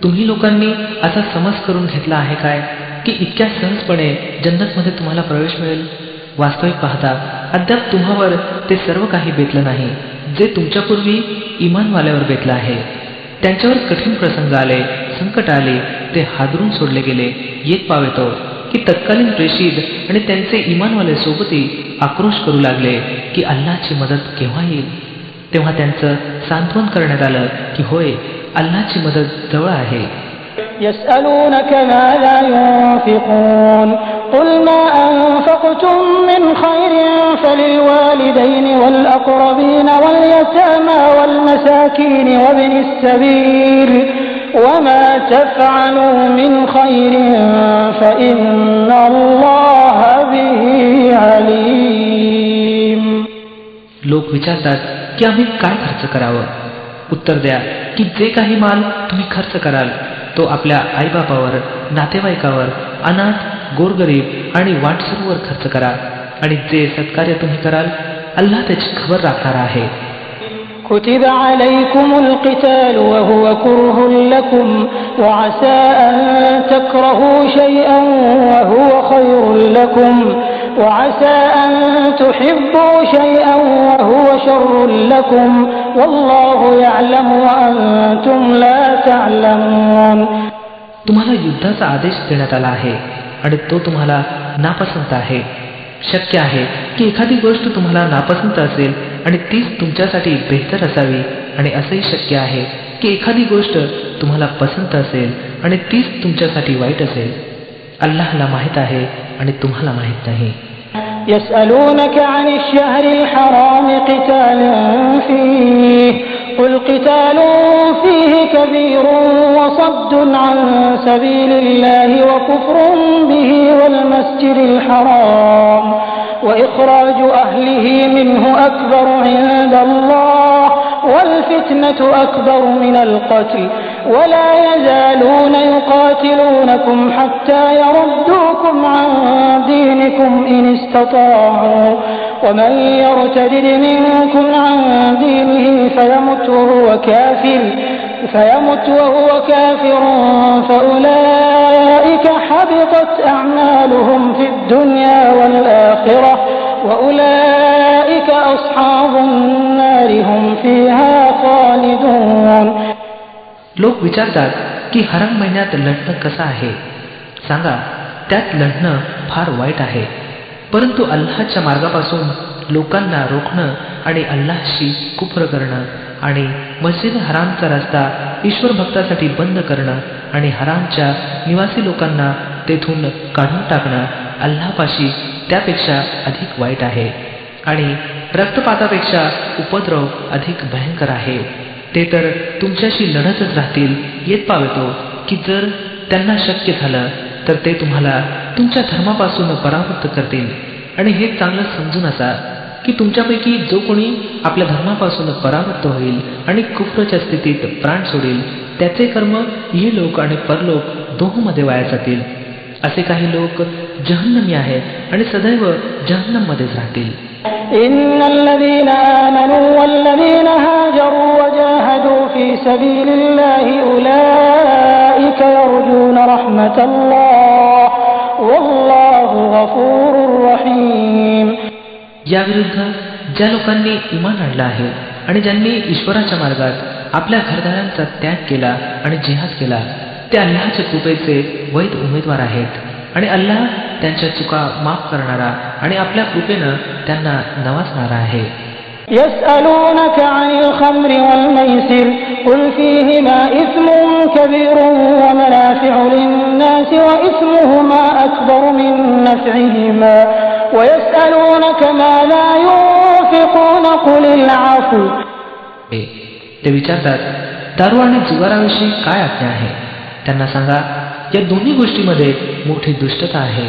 तुम्ही लोकांनी असा समज करून घेतला आहे काय की इतक्या सहजपणे जन्नतमध्ये तुम्हाला प्रवेश मिळेल. वास्तविक पाहता अद्याप तुम्हावर ते सर्व काही बेतलं नाही जे तुमच्यापूर्वी इमानवाल्यावर बेतलं आहे. त्यांच्यावर कठीण प्रसंग आले, संकट आले, ते हादरून सोडले गेले. येत पावेतो की तत्कालीन प्रेषित आणि त्यांचे इमानवाले सोबती आक्रोश करू लागले की अल्लाहची मदत केव्हा येईल. तेव्हा त्यांचं सांत्वन करण्यात आलं की होय अल्लाहची मदत जवळ आहे. يسألونك ماذا ينفقون قل ما أنفقتم فعلتم من خير فللوالدين والأقربين واليتامى والمساكين وابن السبيل وما تفعلوا من خير فإن الله به عليم. लोक विचारतात की आम्ही काय खर्च करावं. उत्तर द्या की जे काही माल तुम्ही खर्च कराल तो आपल्या आईबापावर, नातेवाईकावर, अनाथ, गोरगरीब आणि वाटसरूवर खर्च करा. आणि जे सत्कार्य तुम्ही कराल अल्लाह त्याची खबर राखणार आहे. كتب عليكم القتال وهو كره لكم وعسى أن تكرهوا شيئا وهو خير لكم وعسى أن تحبوا شيئا وهو شر لكم والله يعلم وأنتم لا تعلمون. तुम्हाला युद्धाचा आदेश देण्यात आला आहे आणि तो तुम्हाला नापसंत आहे. शक्य आहे की एखादी गोष्ट तुम्हाला नापसंत असेल आणि तीच तुमच्यासाठी बेहतर असावी, आणि असंही शक्य आहे की एखादी गोष्ट तुम्हाला पसंत असेल आणि तीच तुमच्यासाठी वाईट असेल. अल्लाहला माहित आहे आणि तुम्हाला माहित नाही. يسألونك عن الشهر الحرام قتال فيه قل قتال فيه كبير وصد عن سبيل الله وكفر به والمسجد الحرام وإخراج أهله منه أكبر عند الله والفتنة أكبر من القتل ولا يزالون يقاتلونكم حتى يردوكم عن دينكم إن استطاعوا ومن يرتد منكم عن دينه فيمت وهو كافر فأولئك حبطت أعمالهم في الدنيا والآخرة وأولئك أصحاب النار هم فيها خالدون. लोक विचारतात की हराम महिन्यात लढणं कसं आहे. सांगा, त्यात लढणं फार वाईट आहे, परंतु अल्लाहच्या मार्गापासून लोकांना रोखणं आणि अल्लाहशी कुफ्र करणं आणि मस्जिद हरामचा रस्ता ईश्वर भक्तासाठी बंद करणं आणि हरामच्या निवासी लोकांना तेथून काढून टाकणं अल्लाहपाशी त्यापेक्षा अधिक वाईट आहे. आणि रक्तपातापेक्षा उपद्रव अधिक भयंकर आहे. ते तर तुमच्याशी लढतच राहतील येत पावेतो की जर त्यांना शक्य झालं तर ते तुम्हाला तुमच्या धर्मापासून परावृत्त करतील. आणि हे चांगलं समजून असा की तुमच्यापैकी जो कोणी आपल्या धर्मापासून परावृत्त होईल आणि कुफ्रच्या स्थितीत प्राण सोडेल त्याचे कर्म हे लोक आणि परलोक दोहोंमध्ये वाया जातील. असे काही लोक जहन्नमी आहेत आणि सदैव जहन्नममध्येच राहतील. إن الذين آمنوا والذين هاجروا وجاهدوا في سبيل الله أولئك يرجون رحمة الله والله غفور رحيم. याविरुद्ध ज्या लोकांनी इमान आणलं आहे आणि ज्यांनी ईश्वराच्या मार्गात आपल्या घरदारांचा त्याग केला आणि जिहाद केला ते अल्लाहच्या कृपेचे वैध उमेदवार आहेत. आणि अल्लाह त्यांच्या चुका माफ करणारा आणि आपल्या कृपेनं त्यांना नवाजणारा आहे. يسألونك عن الخمر والميسر قل فيهما إثم كبير ومنافع للناس وإثمهما أكبر من نفعهما ويسألونك ماذا ينفقون قل العفو. ते विचारतात दारू आणि जुगाराविषयी काय आज्ञा आहे. त्यांना सांगा, या दोन्ही गोष्टीमध्ये मोठी दुष्टता आहे.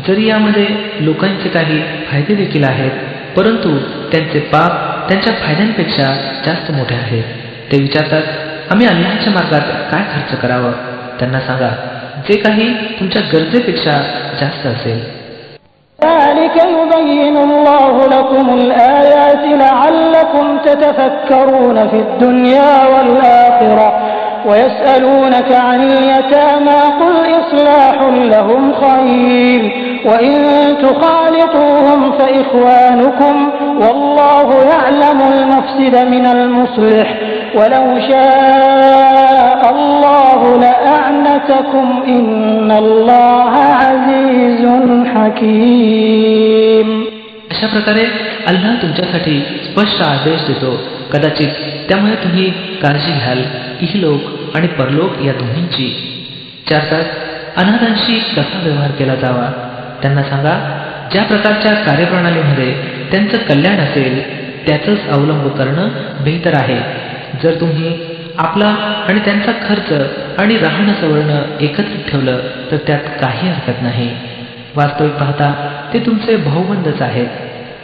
जरी यामध्ये लोकांचे काही फायदे देखील आहेत, परंतु त्यांचे पाप त्यांच्या फायद्यांपेक्षा जास्त मोठे आहेत. ते विचारतात, आम्ही अल्लाहच्या मार्गात काय खर्च करावं. त्यांना सांगा, जे काही तुमच्या गरजेपेक्षा जास्त असेल. ذلك يبين الله لكم الآيات لعلكم تتفكرون في الدنيا والآخرة ويسألونك عن اليتامى قل إصلاح لهم خير وإن تخالطوهم فإخوانكم والله يعلم المفسد من المصلح ولو شاء الله لأعنتكم إن الله عزيز حكيم. अशा प्रकारे अल्लाह तुमच्यासाठी स्पष्ट आदेश देतो. कदाचित त्यामुळे तुम्ही काळजी घ्याल इहलोक आणि परलोक या दोन्हींची. चारतात, अनाथांशी कसा व्यवहार केला जावा. त्यांना सांगा, ज्या प्रकारच्या कार्यप्रणालीमध्ये त्यांचं कल्याण असेल त्याचंच अवलंब करणं बेहतर आहे. जर तुम्ही आपला आणि त्यांचा खर्च आणि राहणं सवरणं एकत्रित ठेवलं तर त्यात काही हरकत नाही. वास्तविक पाहता ते तुमचे भाऊबंदच आहेत.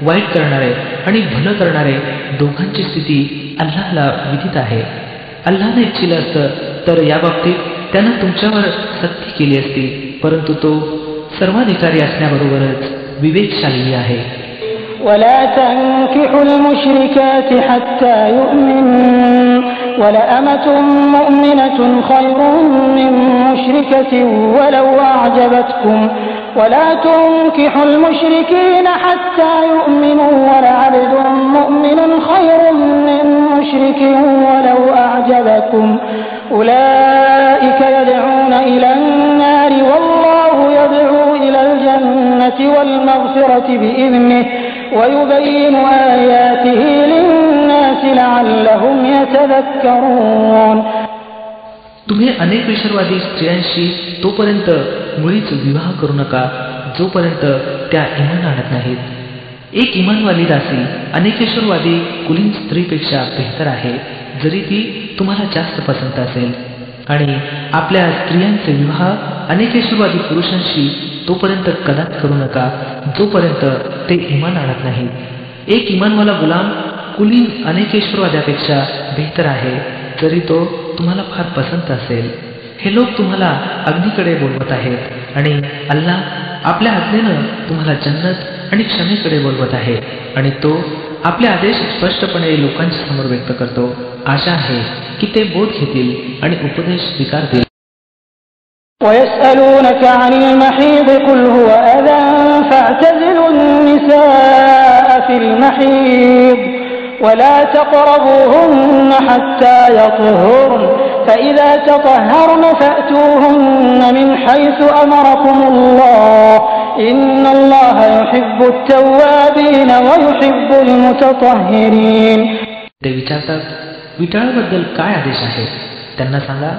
वाईट करणारे आणि भलं करणारे दोघांची स्थिती अल्लाहला विदित आहे. अल्लाहने इच्छिलं असतं तर या बाबतीत त्यानं तुमच्यावर सक्ती केली असती, परंतु तो सर्वाधिकारी असण्याबरोबरच विवेकशाली आहे. ولا تنكحوا المشركات حتى يؤمنوا ولأمة مؤمنة خير من مشركة ولو أعجبتكم ولا تنكحوا المشركين حتى يؤمنوا ولعبد مؤمن خير من مشرك ولو أعجبكم أولئك يدعون إلى النار والله يدعو إلى الجنة والمغفرة بإذنه ويبين آياته للناس لعلهم يتذكرون. तुम्ही अनेक विसरवादी स्त्रियांशी तोपर्यंत मुळीच विवाह करू नका जोपर्यंत त्या इमान आणत नाहीत. एक इमानवाली दासी अनेकेश्वरवादी कुलीन स्त्रीपेक्षा बेहतर आहे, जरी ती तुम्हाला जास्त पसंत असेल. आणि आपल्या स्त्रियांचे विवाह अनेकेश्वरवादी पुरुषांशी तोपर्यंत कदाच करू नका जोपर्यंत ते इमान आणत नाहीत. एक इमानवाला गुलाम कुलीन अनेकेश्वरवाद्यापेक्षा बेहतर आहे, जरी तो तुम्हाला फार पसंत असेल. हे लोक तुम्हाला अग्नीकडे बोलवत आहेत आणि अल्लाह आपल्या आज्ञेनं तुम्हाला जन्नत आणि क्षमेकडे बोलवत आहे. आणि तो आपले आदेश स्पष्टपणे लोकांच्या समोर व्यक्त करतो. आशा आहे की ते बोध घेतील आणि उपदेश स्वीकारतील. ويسألونك عن المحيض قل هو أذى فاعتزلوا النساء في المحيض ولا تقربوهن حتى يطهرن فإذا تطهرن فأتوهن من حيث أمركم الله إن الله يحب التوابين ويحب المتطهرين. ते विचारतात, विटाळाबद्दल काय आदेश आहे? त्यांना सांगा,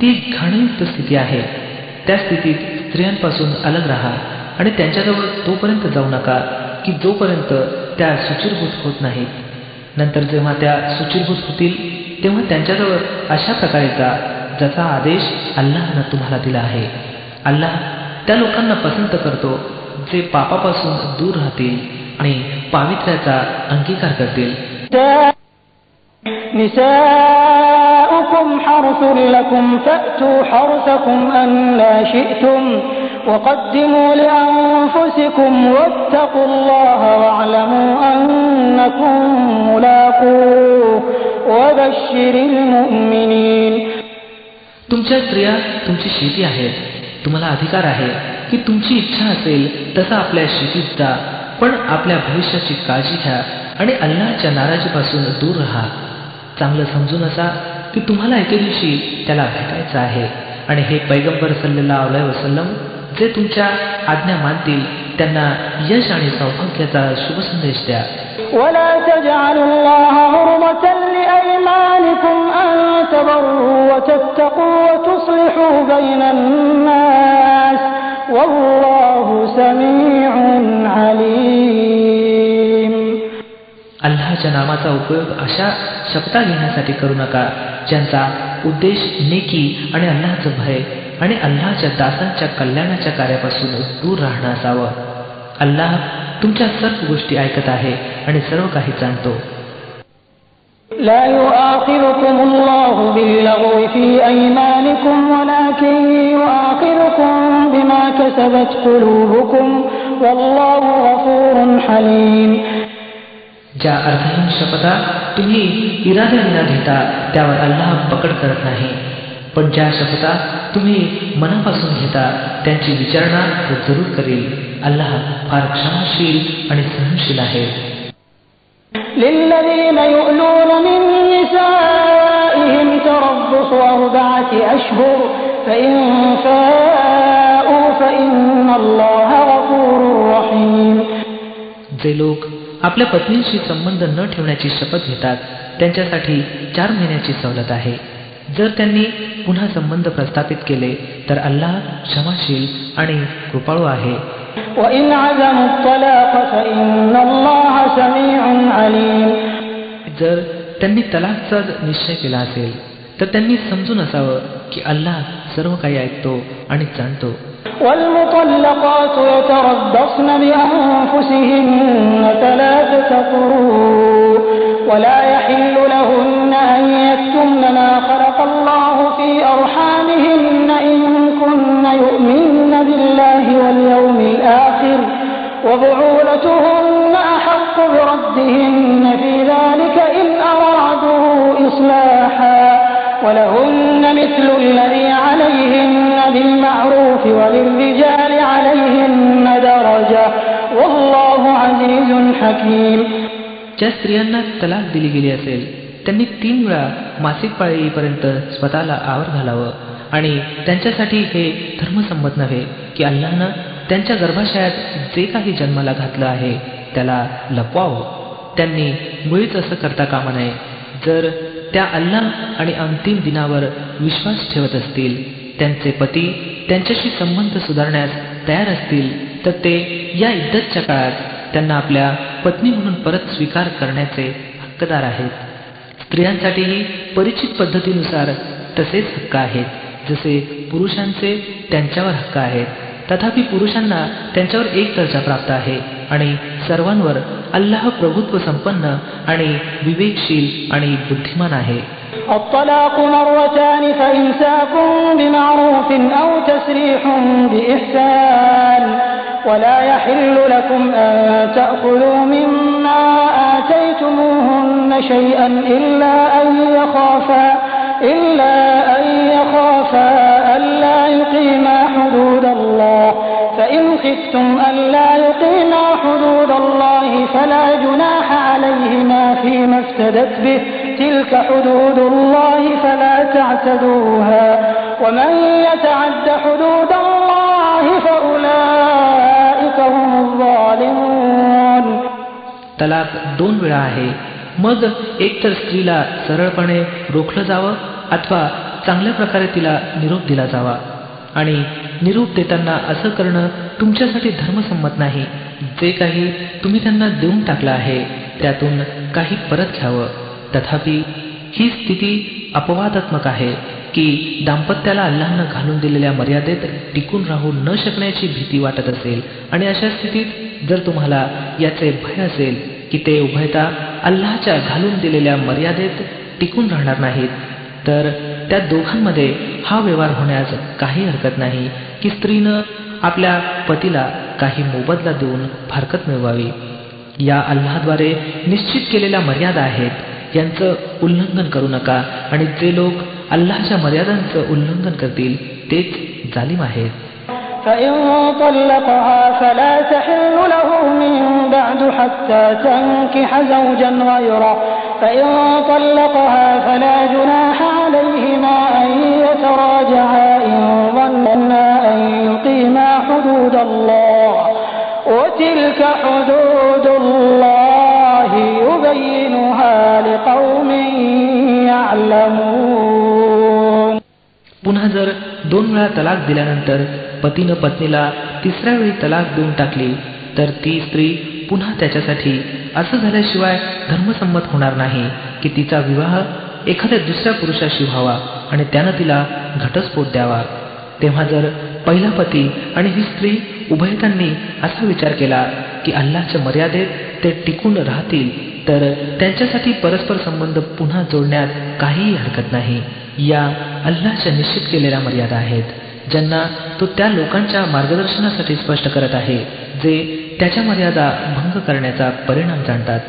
ती घाणयुक्त स्थिती आहे. त्या स्थितीत स्त्रियांपासून अलग राहा आणि त्यांच्याजवळ तोपर्यंत जाऊ नका की जोपर्यंत त्या सुचिरभूत होत नाहीत. नंतर जेव्हा त्या सुचिरभूत होतील तेव्हा त्यांच्याजवळ अशा प्रकारे जा ज्याचा आदेश अल्लाहनं तुम्हाला दिला आहे. अल्लाह त्या लोकांना पसंत करतो जे पापापासून दूर राहतील आणि पावित्र्याचा अंगीकार करतील. نساؤكم حرث لكم فأتوا حرثكم أنى شئتم وقدموا لأنفسكم واتقوا الله واعلموا أنكم ملاقوه وبشر المؤمنين. तुमच्या स्त्रिया तुमची शेती आहेत. तुम्हाला अधिकार आहे की तुमची इच्छा असेल तसा आपल्या शेतीत जा, पण आपल्या भविष्याची काळजी घ्या आणि अल्लाहच्या नाराजीपासून दूर राहा. चांगलं समजून असा की तुम्हाला एके दिवशी त्याला भेटायचं आहे. आणि हे पैगंबर सल्लल्लाहु अलैहि वसल्लम जे तुमच्या आज्ञा मानतील त्यांना यश आणि सौभाग्याचा शुभ संदेश द्या. ولا تجعلوا الله عرضة لأيمانكم أن تبروا وتتقوا وتصلحوا بين الناس والله سميع عليم. अल्लाहच्या नामाचा उपयोग अशा शपथा घेण्यासाठी करू नका ज्यांचा उद्देश नेकी आणि अल्लाहचं भय आणि अल्लाहच्या दासांच्या कल्याणाच्या कार्यापासून दूर राहणं असावं. अल्लाह तुमच्या सर्व गोष्टी ऐकत आहे आणि सर्व काही जाणतो. لا يؤاخذكم الله باللغو في أيمانكم ولكن يؤاخذكم بما كسبت قلوبكم والله غفور حليم. ज्या अर्थहीन शपथा तुम्ही इराद्याने घेता त्यावर अल्लाह पकड करत नाही, पण ज्या शपथा तुम्ही मनापासून घेता त्यांची विचारणा तो जरूर करेल. अल्लाह फार क्षमाशील आणि सहनशील आहे. للذين يؤلون من نسائهم تربص 4 أشهر فإن فاءوا فإن الله غفور رحيم. जे लोक आपल्या पत्नीशी संबंध न ठेवण्याची शपथ घेतात त्यांच्यासाठी 4 महिन्याची सवलत आहे. जर त्यांनी पुन्हा संबंध प्रस्थापित केले तर अल्लाह क्षमाशील आणि कृपाळू आहे. وإن عزموا الطلاق فإن الله سميع عليم. जर त्यांनी तलाकचा निश्चय केला असेल तर त्यांनी समजून असावं की अल्लाह सर्व काही ऐकतो आणि जाणतो. والمطلقات يتربصن بأنفسهن ثلاثة قروء ولا يحل لهن أن يكتمن ما خلق الله في أرحامهن إن كن يؤمن بالله واليوم الآخر وبعولتهن أحق بردهن في ذلك إن أرادوا إصلاحا ولهن مثل الذي عليهن بالمعروف وللرجال عليهن درجة والله عزيز حكيم. ज्या स्त्रियांना तलाक दिली गेली असेल त्यांनी 3 वेळा मासिक पाळी येईपर्यंत स्वतःला आवर घालावं आणि त्यांच्यासाठी हे धर्मसंमत नव्हे की अल्लाहनं त्यांच्या गर्भाशयात जे काही जन्माला घातलं आहे त्याला लपवावं. त्यांनी मुळीच असं करता कामा नये. जर त्या अल्लाह आणि अंतिम दिनावर विश्वास ठेवत असतील, त्यांचे पती त्यांच्याशी संबंध सुधारण्यास तयार असतील तर ते या इद्दतच्या काळात त्यांना आपल्या पत्नी म्हणून परत स्वीकार करण्याचे हक्कदार आहेत. स्त्रियांसाठीही परिचित पद्धतीनुसार तसेच हक्क आहेत जसे पुरुषांचे त्यांच्यावर हक्क आहेत. तथापि पुरुषांना त्यांच्यावर एक दर्जा प्राप्त आहे आणि सर्वांवर अल्लाह प्रभुत्व संपन्न आणि विवेकशील आणि बुद्धिमान आहे. الطلاق مرتان فإمساك بمعروف أو تسريح بإحسان ولا يحل لكم أن تأخذوا مما آتيتموهن شيئا إلا أن يخافا ألا يقيما حدود الله فإن خفتم ألا يقيما حدود الله فلا جناح عليهما فيما افتدت به تلك حدود الله فلا تعتدوها ومن يتعد حدود الله فأولئك هم الظالمون. तलाक 2 वेळा आहे. मग एकतर स्त्रीला सरळपणे रोखलं जावं अथवा चांगल्या प्रकारे तिला निरोप दिला जावा आणि निरोप देताना असं करणं तुमच्यासाठी धर्मसंमत नाही. जे काही तुम्ही त्यांना देऊन टाकलं आहे त्यातून काही परत घ्यावं. तथापि ही स्थिती अपवादात्मक आहे की दाम्पत्याला अल्लाहनं घालून दिलेल्या मर्यादेत टिकून राहू न शकण्याची भीती वाटत असेल आणि अशा स्थितीत जर तुम्हाला याचे भय असेल की ते उभयता अल्लाहच्या घालून दिलेल्या मर्यादेत टिकून राहणार नाहीत तर त्या दोघांमध्ये हा व्यवहार होण्यास काही हरकत नाही की स्त्रीनं आपल्या पतीला काही मोबदला देऊन फारकत मिळवावी. या अल्लाहद्वारे निश्चित केलेल्या मर्यादा आहेत यांचं उल्लंघन करू नका आणि जे लोक अल्लाहच्या मर्यादांचं उल्लंघन करतील तेच जालिम आहेत. فإن طلقها فلا تحل له من بعد حتى تنكح زوجا غيره فإن طلقها فلا جناح عليهما أن يتراجعا إن ظنا أن يقيما حدود الله وتلك حدود الله يبينها لقوم يعلمون. पुन्हा जर 2 वेळा तलाक दिल्यानंतर पतीनं पत्नीला 3ऱ्या वेळी तलाक देऊन टाकली तर ती स्त्री पुन्हा त्याच्यासाठी असं झाल्याशिवाय धर्मसंमत होणार नाही की तिचा विवाह एखाद्या दुसऱ्या पुरुषाशी व्हावा आणि त्यानं तिला घटस्फोट द्यावा. तेव्हा जर पहिला पती आणि ही स्त्री उभयतांनी असा विचार केला की अल्लाहच्या मर्यादेत ते टिकून राहतील तर त्यांच्यासाठी परस्पर संबंध पुन्हा जोडण्यात काहीही हरकत नाही. या अल्लाहच्या निश्चित केलेल्या मर्यादा आहेत ज्यांना तो त्या लोकांच्या मार्गदर्शनासाठी स्पष्ट करत आहे जे त्याच्या मर्यादा भंग करण्याचा परिणाम जाणतात.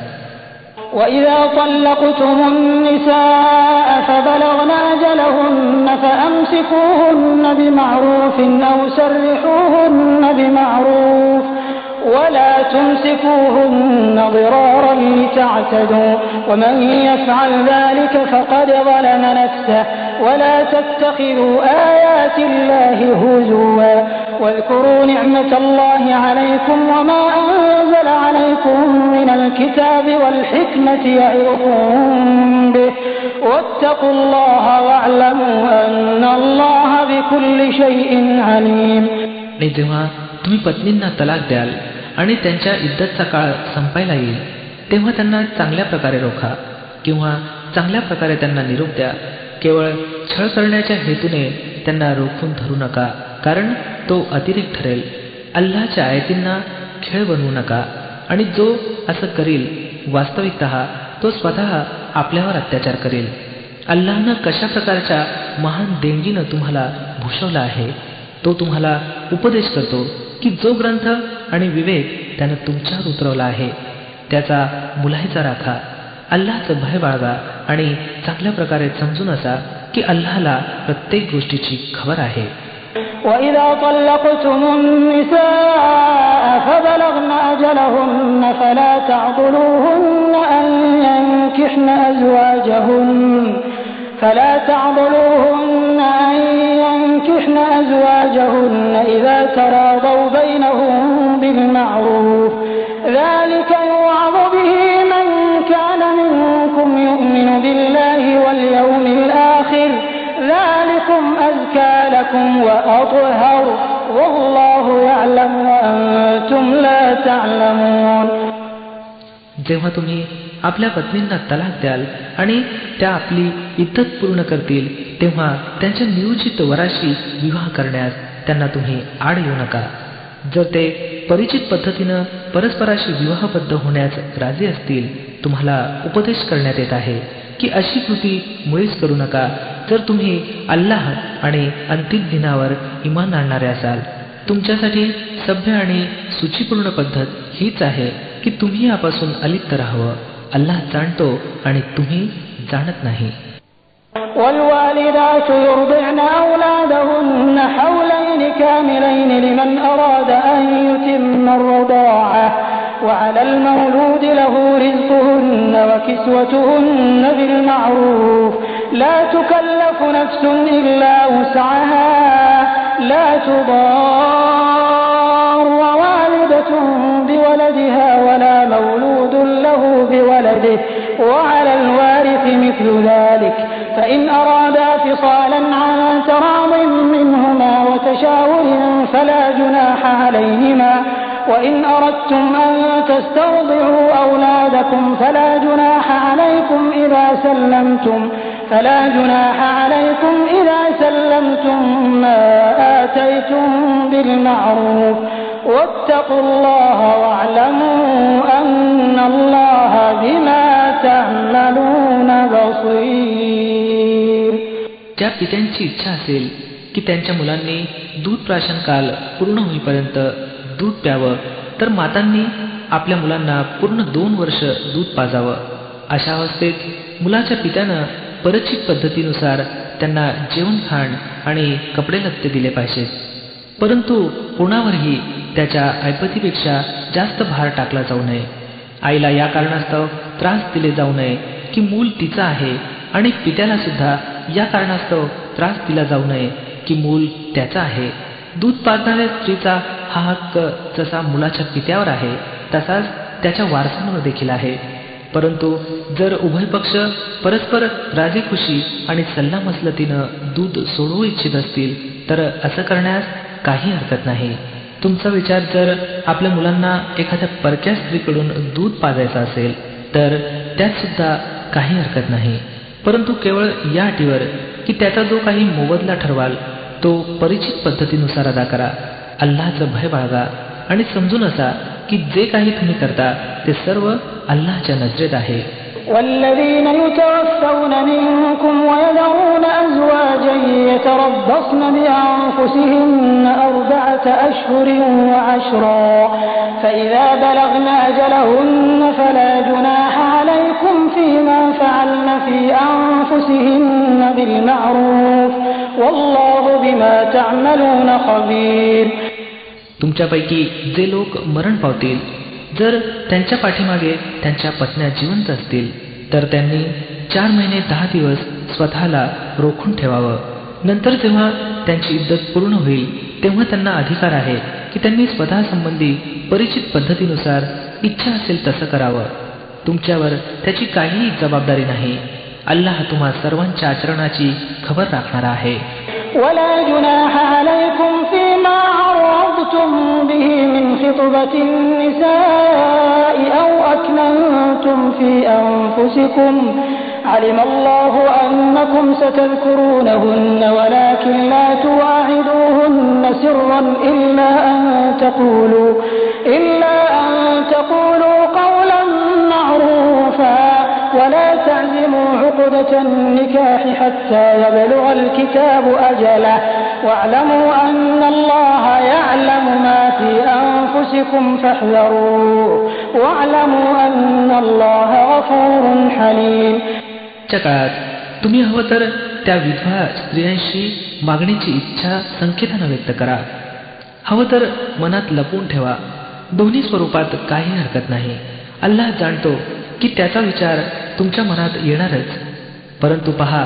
وَإِذَا طَلَّقْتُمُ النِّسَاءَ فَبَلَغْنَ أَجَلَهُنَّ فَأَمْسِكُوهُنَّ بِمَعْرُوفٍ أَوْ سَرِّحُوهُنَّ بِمَعْرُوفٍ ولا تمسكوهن ضرارا لتعتدوا ومن يفعل ذلك فقد ظلم نفسه ولا تتخذوا آيات الله هزوا واذكروا نعمة الله عليكم وما أنزل عليكم من الكتاب والحكمة يعظكم به واتقوا الله واعلموا أن الله بكل شيء عليم. जेव्हा तुम्ही पत्नींना तलाक द्याल आणि त्यांच्या इद्दतचा काळ संपायला येईल तेव्हा त्यांना चांगल्या प्रकारे रोखा किंवा चांगल्या प्रकारे त्यांना निरोप द्या. केवळ छळ करण्याच्या हेतूने त्यांना रोखून धरू नका, कारण तो अतिरेक ठरेल. अल्लाहच्या आयतींना खेळ बनवू नका, आणि जो असं करील वास्तविकतः तो स्वतः आपल्यावर अत्याचार करेल. अल्लाहनं कशा प्रकारच्या महान देणगीनं तुम्हाला भूषवला आहे तो तुम्हाला उपदेश करतो की जो ग्रंथ आणि विवेक त्यानं तुमच्यावर उतरवला आहे त्याचा मुलाहिजा राखा. अल्लाहचं भय बाळगा आणि चांगल्या प्रकारे समजून असा की अल्लाहला प्रत्येक गोष्टीची खबर आहे. وَإِذَا طَلَّقْتُمُ النِّسَاءَ فَبَلَغْنَ أَجَلَهُنَّ فَلَا تَعْضُلُوهُنَّ أَن يَنكِحْنَ أَزْوَاجَهُنَّ إِذَا تَرَاضَوْا بَيْنَهُم بِالْمَعْرُوفِ ذَلِكَ يُوعَظُ بِهِ مَن كَانَ مِنكُمْ يُؤْمِنُ بِاللَّهِ وَالْيَوْمِ الْآخِرِ ذَلِكُمْ أَزْكَىٰ لَكُمْ وَأَطْهَرُ وَاللَّهُ يَعْلَمُ وَأَنتُمْ لَا تَعْلَمُونَ. जेव्हा तुम्ही आपल्या पत्नींना तलाक द्याल आणि त्या आपली इद्दत पूर्ण करतील तेव्हा त्यांच्या नियोजित वराशी विवाह करण्यास त्यांना तुम्ही आड येऊ नका. जर ते परिचित पद्धतीनं परस्पराशी विवाहबद्ध होण्यास राजी असतील तुम्हाला उपदेश करण्यात येत आहे की अशी कृती मुळीच करू नका जर तुम्ही अल्लाह आणि अंतिम दिनावर इमान आणणारे असाल. तुमच्यासाठी सभ्य आणि सूचीपूर्ण पद्धत हीच आहे की तुम्ही यापासून अलिप्त राहावं. अल्लाह जाणतो आणि तुम्ही जाणत नाही. والوالدات يرضعن أولادهن حولين كاملين لمن أراد أن يتم الرضاعة وعلى المولود له رزقهن وكسوتهن بالمعروف لا تكلف نفس إلا وسعها لا تضار والدة بولدها ولا مولود له بولده وعلى الوارث مثل ذلك فإن أرادا فصالا عن تراض منهما وتشاور فلا جناح عليهما وإن أردتم أن تسترضعوا أولادكم فلا جناح عليكم إذا سلمتم ما آتيتم بالمعروف واتقوا الله واعلموا أن الله بما تعملون بصير. ज्या पित्यांची इच्छा असेल की त्यांच्या मुलांनी दूध प्राशन काल पूर्ण होईपर्यंत दूध प्यावं तर मातांनी आपल्या मुलांना पूर्ण 2 वर्ष दूध पाजावं. अशा अवस्थेत मुलाच्या पित्यानं परिचित पद्धतीनुसार त्यांना जेवण खाण आणि कपडे लत्ते दिले पाहिजेत. परंतु कोणावरही त्याच्या ऐपतीपेक्षा जास्त भार टाकला जाऊ नये. आईला या कारणास्तव त्रास दिले जाऊ नये की मूल तिचं आहे आणि पित्याला सुद्धा या कारणास्तव त्रास दिला जाऊ नये की मूल त्याचं आहे. दूध पाजणाऱ्या स्त्रीचा हा हक्क जसा मुलाच्या पित्यावर आहे तसाच त्याच्या वारसांवर देखील आहे. परंतु जर उभय पक्ष परस्पर राजीखुशी आणि सल्लामसलतीनं दूध सोडवू इच्छित असतील तर असं करण्यास काही हरकत नाही. तुमचा विचार जर आपल्या मुलांना एखाद्या परक्या स्त्रीकडून दूध पाजायचं असेल तर त्यात सुद्धा काही हरकत नाही. परंतु केवळ या अटीवर की त्याचा जो काही मोबदला ठरवाल तो परिचित पद्धतीनुसार अदा करा. अल्लाहचं भय बाळगा आणि समजून असा की जे काही तुम्ही करता ते सर्व अल्लाहच्या नजरेत आहे. والذين يتوفون منكم ويذرون أزواجا يتربصن بأنفسهن 4 أشهر وعشرا فإذا بلغن أجلهن فلا جناح عليكم فيما فعلن في أنفسهن بالمعروف والله بما تعملون خبير. तुमच्यापैकी जे लोक मरण पावतील जर त्यांच्या पाठीमागे त्यांच्या पत्न्या जिवंत असतील तर त्यांनी 4 महिने 10 दिवस स्वतःला रोखून ठेवावं. नंतर जेव्हा त्यांची इद्दत पूर्ण होईल तेव्हा त्यांना अधिकार आहे की त्यांनी स्वतःसंबंधी परिचित पद्धतीनुसार इच्छा असेल तसं करावं. तुमच्यावर त्याची काहीही जबाबदारी नाही. अल्लाह तुम्हा सर्वांच्या आचरणाची खबर राखणारा आहे. ولا جناح عليكم فيما عرضتم طلقتم به من خطبة النساء أو أكننتم في أنفسكم علم الله أنكم ستذكرونهن ولكن لا تواعدوهن سرا إلا أن تقولوا قولا معروفا ولا تعزموا عقدة النكاح حتى يبلغ الكتاب أجله واعلموا أن الله يعلم ما في أنفسكم فاحذروه واعلموا أن الله غفور حليم. च्या काळात तुम्ही हवं तर त्या विधवा स्त्रियांशी मागणीची इच्छा संकेतानं व्यक्त करा, हवं तर मनात लपवून ठेवा. दोन्ही स्वरूपात काही हरकत नाही. अल्लाह जाणतो की त्याचा विचार तुमच्या मनात येणारच. परंतु पहा,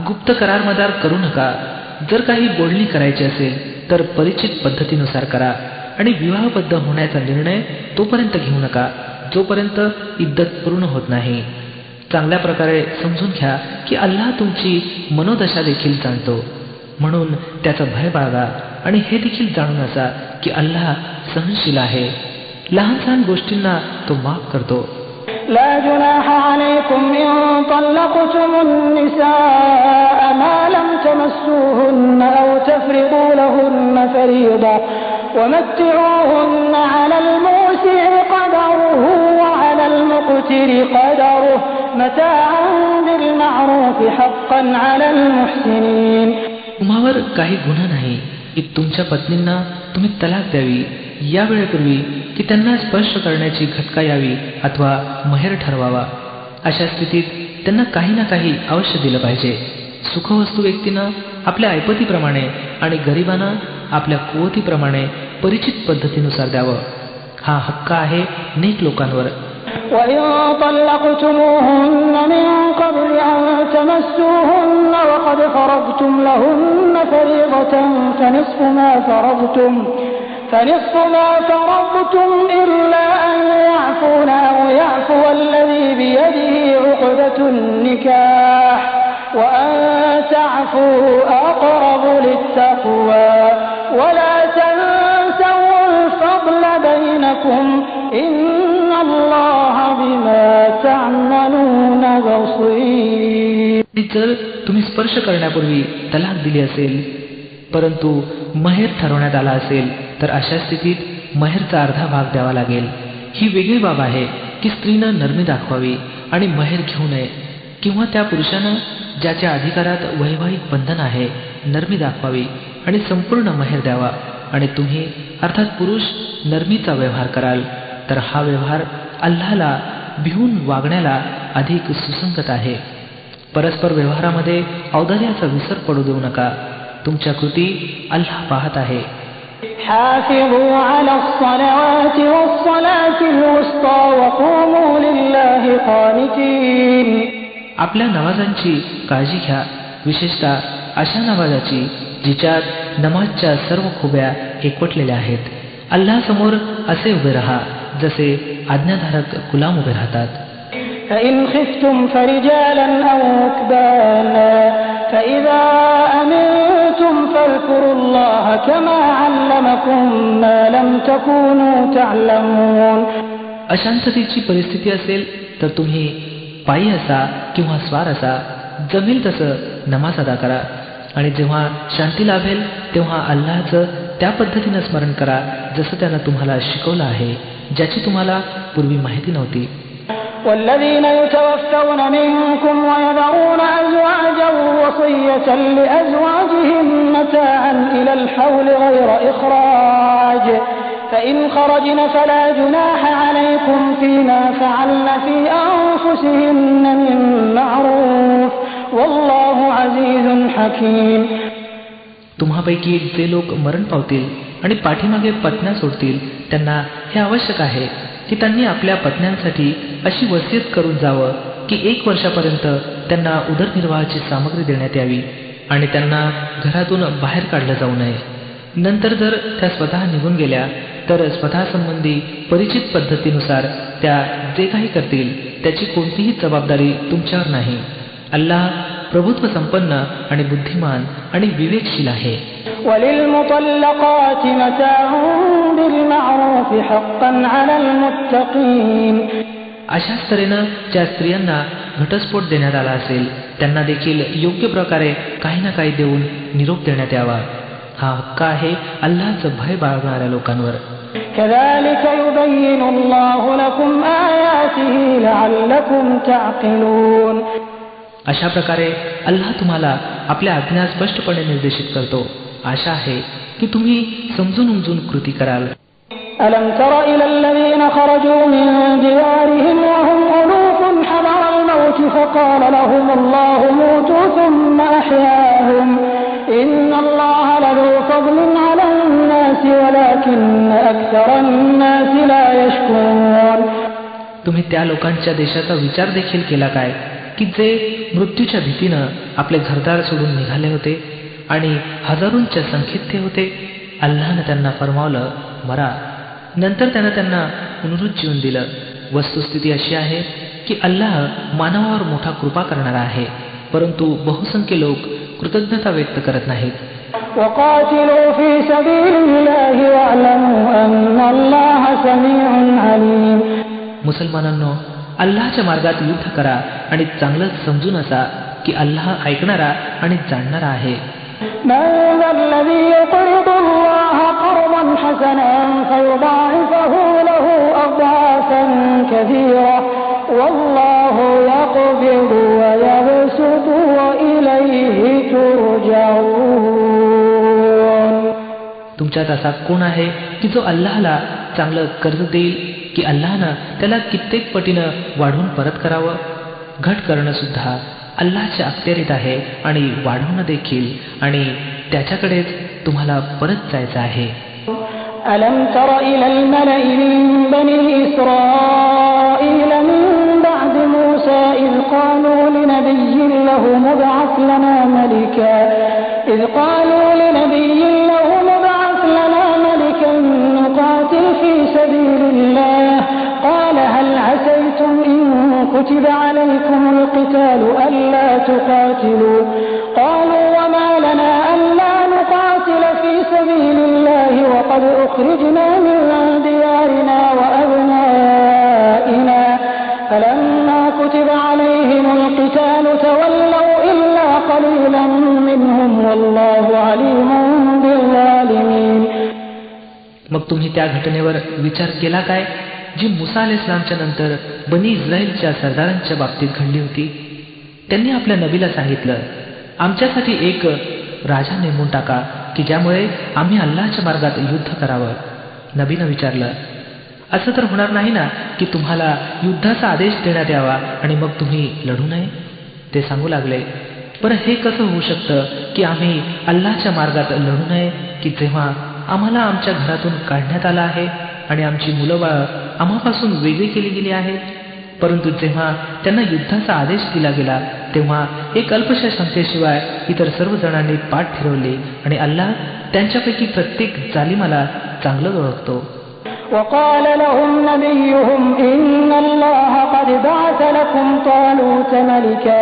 गुप्त करारमदार करू नका. जर काही बोलणी करायची असेल तर परिचित पद्धतीनुसार करा आणि विवाहबद्ध होण्याचा निर्णय तोपर्यंत घेऊ नका जोपर्यंत इद्दत पूर्ण होत नाही. चांगल्या प्रकारे समजून घ्या की अल्लाह तुमची मनोदशा देखील जाणतो, म्हणून त्याचा भय बाळगा आणि हे देखील जाणून असा की अल्लाह सहनशील आहे. लहान सहान गोष्टींना तो माफ करतो. لا جناح عليكم إن طلقتم النساء ما لم تمسوهن أو تفرضوا لهن فريضة ومتعوهن على الموسع قدره وعلى المقتر قدره متاعا بالمعروف حقا على المحسنين. तुम्हावर काही गुन्हा नाही की तुमच्या पत्नींना तुम्ही तलाक द्यावी या वेळेपूर्वी की त्यांना स्पर्श करण्याची घटका यावी अथवा महेर ठरवावा. अशा स्थितीत त्यांना काही ना काही अवश्य दिलं पाहिजे. सुखवस्तू व्यक्तीनं आपल्या ऐपतीप्रमाणे आणि गरिबांना आपल्या कुवतीप्रमाणे परिचित पद्धतीनुसार द्यावं. हा हक्क आहे नेक लोकांवर. وإن طلقتموهن من قبل أن تمسوهن وقد فرضتم لهن فريضة فنصف ما فرضتم إلا أن يعفون أو يعفو الذي بيده عقدة النكاح وأن تعفوا أقرب للتقوى ولا تنسوا الفضل بينكم إن الله بما تعملون بصير. जर तुम्ही स्पर्श करण्यापूर्वी तलाक दिली असेल परंतु महेर ठरवण्यात आला असेल तर अशा स्थितीत महेरचा अर्धा भाग द्यावा लागेल. ही वेगळी बाब आहे की स्त्रीनं नरमी दाखवावी आणि महेर घेऊ नये, किंवा त्या पुरुषानं ज्याच्या अधिकारात वैवाहिक बंधन आहे नरमी दाखवावी आणि संपूर्ण महेर द्यावा. आणि तुम्ही अर्थात पुरुष नरमीचा व्यवहार कराल तर हा व्यवहार अल्लाहला भिवून वागण्याला अधिक सुसंगत आहे. परस्पर व्यवहारामध्ये औदार्याचा विसर पडू देऊ नका. तुमच्या कृती अल्लाह पाहत आहे. حافظوا على الصلوات والصلاة الوسطى وقوموا لله قانتين. आपल्या नमाजांची काळजी घ्या, विशेषतः अशा नमाजाची जिच्यात नमाजच्या सर्व खुब्या एकवटलेल्या आहेत. अल्लाहसमोर असे उभे राहा जसे आज्ञाधारक गुलाम उभे राहतात. فإن خفتم فرجالا أو ركبانا فإذا أمنتم فاذكروا الله كما علمكم ما لم تكونوا تعلمون. अशांततेची परिस्थिती असेल तर तुम्ही पायी असा किंवा स्वार असा जमेल तसं नमाज अदा करा आणि जेव्हा शांती लाभेल तेव्हा अल्लाहचं त्या पद्धतीनं स्मरण करा जसं त्यानं तुम्हाला शिकवलं आहे, ज्याची तुम्हाला पूर्वी माहिती नव्हती. والذين يتوفون منكم ويذرون أزواجا وصية لأزواجهم متاعا إلى الحول غير إخراج فإن خرجن فلا جناح عليكم فيما فعلن في أنفسهن من معروف والله عزيز حكيم. तुम्हापैकी जे लोक मरण पावतील आणि पाठीमागे पत्न्या सोडतील त्यांना हे आवश्यक आहे की त्यांनी आपल्या पत्न्यांसाठी अशी वसियत करून जावं की 1 वर्षापर्यंत त्यांना उदरनिर्वाहाची सामग्री देण्यात यावी आणि त्यांना घरातून बाहेर काढलं जाऊ नये. नंतर जर त्या स्वतः निघून गेल्या तर स्वतःसंबंधी परिचित पद्धतीनुसार त्या जे काही करतील त्याची कोणतीही जबाबदारी तुमच्यावर नाही. अल्लाह प्रभुत्व संपन्न आणि बुद्धिमान आणि विवेकशील आहे. وَلِلْمُطَلَّقَاتِ مَتَاعٌ بِالْمَعْرُوفِ حَقًّا عَلَى الْمُتَّقِينَ. अशाच तऱ्हेनं ज्या स्त्रियांना घटस्फोट देण्यात आला असेल त्यांना देखील योग्य प्रकारे काही ना काही देऊन निरोप देण्यात यावा. हा हक्क आहे अल्लाहचं भय बाळगणाऱ्या लोकांवर. كَذَلِكَ يُبَيِّنُ اللَّهُ لَكُمْ آيَاتِهِ لَعَلَّكُمْ تَعْقِلُونَ. अशा प्रकारे अल्लाह तुम्हाला आपल्या आज्ञा स्पष्टपणे निर्देशित करतो. आशा आहे की तुम्ही समजून उमजून कृती कराल. أَلَمْ تَرَ إِلَى الَّذِينَ خَرَجُوا مِنْ دِيَارِهِمْ وَهُمْ أُلُوفٌ حَذَرَ الْمَوْتِ فَقَالَ لَهُمُ اللَّهُ مُوتُوا ثُمَّ أَحْيَاهُمْ إِنَّ اللَّهَ لَذُو فَضْلٍ عَلَى النَّاسِ وَلَكِنَّ أَكْثَرَ النَّاسِ لَا يَشْكُرُونَ. तुम्ही त्या लोकांच्या देशाचा विचार देखील केला काय की जे मृत्यूच्या भीतीनं आपले घरदार सोडून निघाले होते आणि हजारोंच्या संख्येत ते होते. अल्लाहनं त्यांना फरमावलं, मरा. नंतर त्यानं त्यांना पुनरुज्जीवन दिलं. वस्तुस्थिती अशी आहे की अल्लाह मानवावर मोठा कृपा करणारा आहे, परंतु बहुसंख्य लोक कृतज्ञता व्यक्त करत नाहीत. وَقَاتِلُوا فِي سَبِيلِ اللَّهِ وَاعْلَمُوا أَنَّ اللَّهَ سَمِيعٌ عَلِيمٌ. मुसलमानांनो, अल्लाहच्या मार्गात युद्ध करा आणि चांगलंच समजून असा की अल्लाह ऐकणारा आणि जाणणारा आहे. مَنْ ذَا الَّذِي يُقْرِضُ اللَّهَ قَرْضًا حَسَنًا فَيُضَاعِفَهُ لَهُ أَضْعَافًا كَثِيرَةً وَاللَّهُ يَقْبِضُ وَيَبْسُطُ وَإِلَيْهِ تُرْجَعُونَ. तुमच्यात असा कोण आहे की जो अल्लाहला चांगलं कर्ज देईल की अल्लाहनं त्याला कित्येक पटीनं वाढवून परत करावं? घट करणं सुद्धा अल्लाहच्या अखत्यारीत आहे आणि वाढवणं देखील, आणि त्याच्याकडेच तुम्हाला परत जायचं आहे. أَلَمْ تَرَ إِلَى الْمَلَإِ مِنْ بَنِي إِسْرَائِيلَ مِنْ بَعْدِ مُوسَى إِذْ قَالُوا لِنَبِيٍّ لَهُ مُبْعَثْ لَنَا مَلِكًا نُقَاتِلْ فِي سَبِيلِ اللَّهِ قَالَ هَلْ عَسَيْتُمْ إِنْ كُتِبَ عَلَيْكُمُ الْقِتَالُ أَلَّا تُقَاتِلُوا قَالُوا وَمَا لَنَا أَلَّا نُقَاتِلَ فِي سَبِيلِ اللَّهِ وَقَدْ أُخْرِجْنَا مِنْ دِيَارِنَا وَأَبْنَائِنَا فَلَمَّا كُتِبَ عَلَيْهِمُ الْقِتَالُ تَوَلَّوْا إِلَّا قَلِيلًا مِنْهُمْ وَاللَّهُ عَلِيمٌ بِالظَّالِمِينَ. मग तुम्ही त्या घटनेवर विचार केला काय जी मुसा अलैहिस्सलामच्या नंतर बनी इस्रायलच्या सरदारांच्या बाबतीत घडली होती? त्यांनी आपल्या नबीला सांगितलं, आमच्यासाठी एक राजा नेमून टाका की ज्यामुळे आम्ही अल्लाहच्या मार्गात युद्ध करावं. नबीनं विचारलं, असं तर होणार नाही ना की तुम्हाला युद्धाचा आदेश देण्यात यावा आणि मग तुम्ही लढू नये? ते सांगू लागले, बरं हे कसं होऊ शकतं की आम्ही अल्लाहच्या मार्गात लढू नये की जेव्हा आम्हाला आमच्या घरातून काढण्यात आलं आहे आणि आमची मुलं बाळं आम्हापासून वेगळी केली गेली आहेत? परंतु जेव्हा त्यांना युद्धाचा आदेश दिला गेला तेव्हा एक अल्पशा संख्येशिवाय इतर सर्व जणांनी पाठ फिरवली आणि अल्लाह त्यांच्यापैकी प्रत्येक जालिमाला चांगलं ओळखतो. وقال لهم نبيهم إن الله قد بعث لكم طالوت ملكا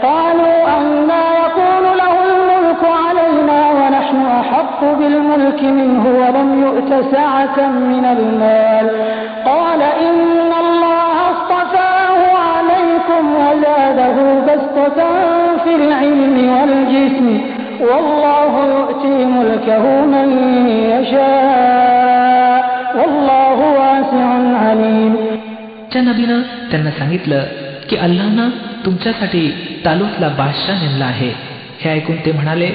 قالوا أنى يكون له الملك علينا ونحن أحق بالملك منه ولم يؤت سعة من المال قال إن الله اصطفاه عليكم وزاده بسطة في العلم والجسم والله يؤتي ملكه من يشاء والله واسع عليم. च्या नबीनं त्यांना सांगितलं की अल्लाहनं तुमच्यासाठी तालूतला बादशाह नेमला आहे. हे ऐकून ते म्हणाले,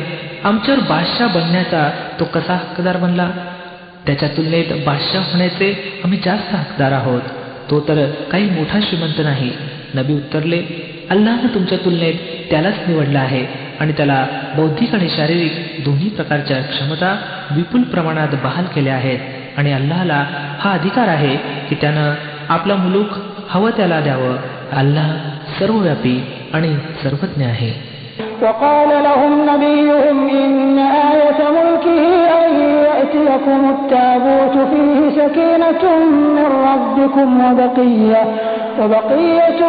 आमच्यावर बादशाह बनण्याचा तो कसा हक्कदार बनला? त्याच्या तुलनेत बादशाह होण्याचे आम्ही जास्त हकदार आहोत. तो तर काही मोठा श्रीमंत नाही. नबी उत्तरले, अल्लाहनं तुमच्या तुलनेत त्यालाच निवडलं आहे आणि त्याला बौद्धिक आणि शारीरिक दोन्ही प्रकारच्या क्षमता विपुल प्रमाणात बहाल केल्या आहेत आणि अल्लाहला हा अधिकार आहे की त्यानं आपला मुलूक हवं त्याला द्यावं. अल्लाह सर्वव्यापी आणि सर्वज्ञ आहे. وقال لهم نبيهم إن آية ملكه أن يأتيكم التابوت فيه سكينة من ربكم وبقية